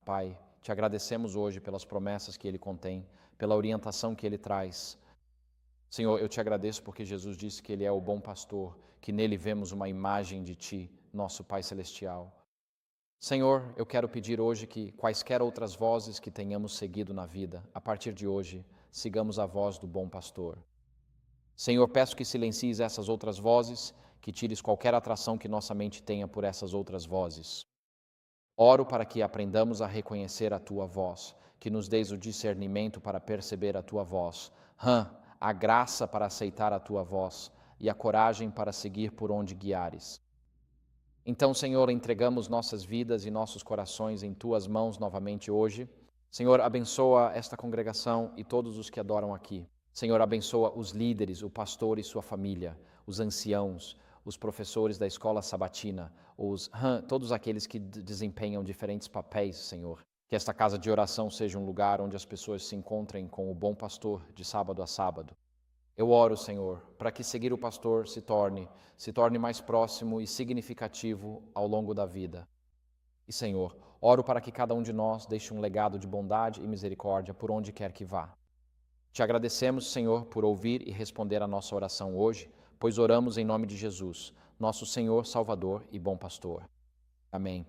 Pai, te agradecemos hoje pelas promessas que ele contém, pela orientação que ele traz. Senhor, eu te agradeço porque Jesus disse que ele é o bom pastor, que nele vemos uma imagem de ti, nosso Pai Celestial. Senhor, eu quero pedir hoje que quaisquer outras vozes que tenhamos seguido na vida, a partir de hoje, sigamos a voz do bom pastor. Senhor, peço que silencies essas outras vozes, que tires qualquer atração que nossa mente tenha por essas outras vozes. Oro para que aprendamos a reconhecer a Tua voz, que nos deis o discernimento para perceber a Tua voz, a graça para aceitar a Tua voz e a coragem para seguir por onde guiares. Então, Senhor, entregamos nossas vidas e nossos corações em Tuas mãos novamente hoje. Senhor, abençoa esta congregação e todos os que adoram aqui. Senhor, abençoa os líderes, o pastor e sua família, os anciãos, os professores da escola sabatina, todos aqueles que desempenham diferentes papéis, Senhor. Que esta casa de oração seja um lugar onde as pessoas se encontrem com o bom pastor de sábado a sábado. Eu oro, Senhor, para que seguir o pastor se torne mais próximo e significativo ao longo da vida. E, Senhor, oro para que cada um de nós deixe um legado de bondade e misericórdia por onde quer que vá. Te agradecemos, Senhor, por ouvir e responder a nossa oração hoje, pois oramos em nome de Jesus, nosso Senhor, Salvador e bom pastor. Amém.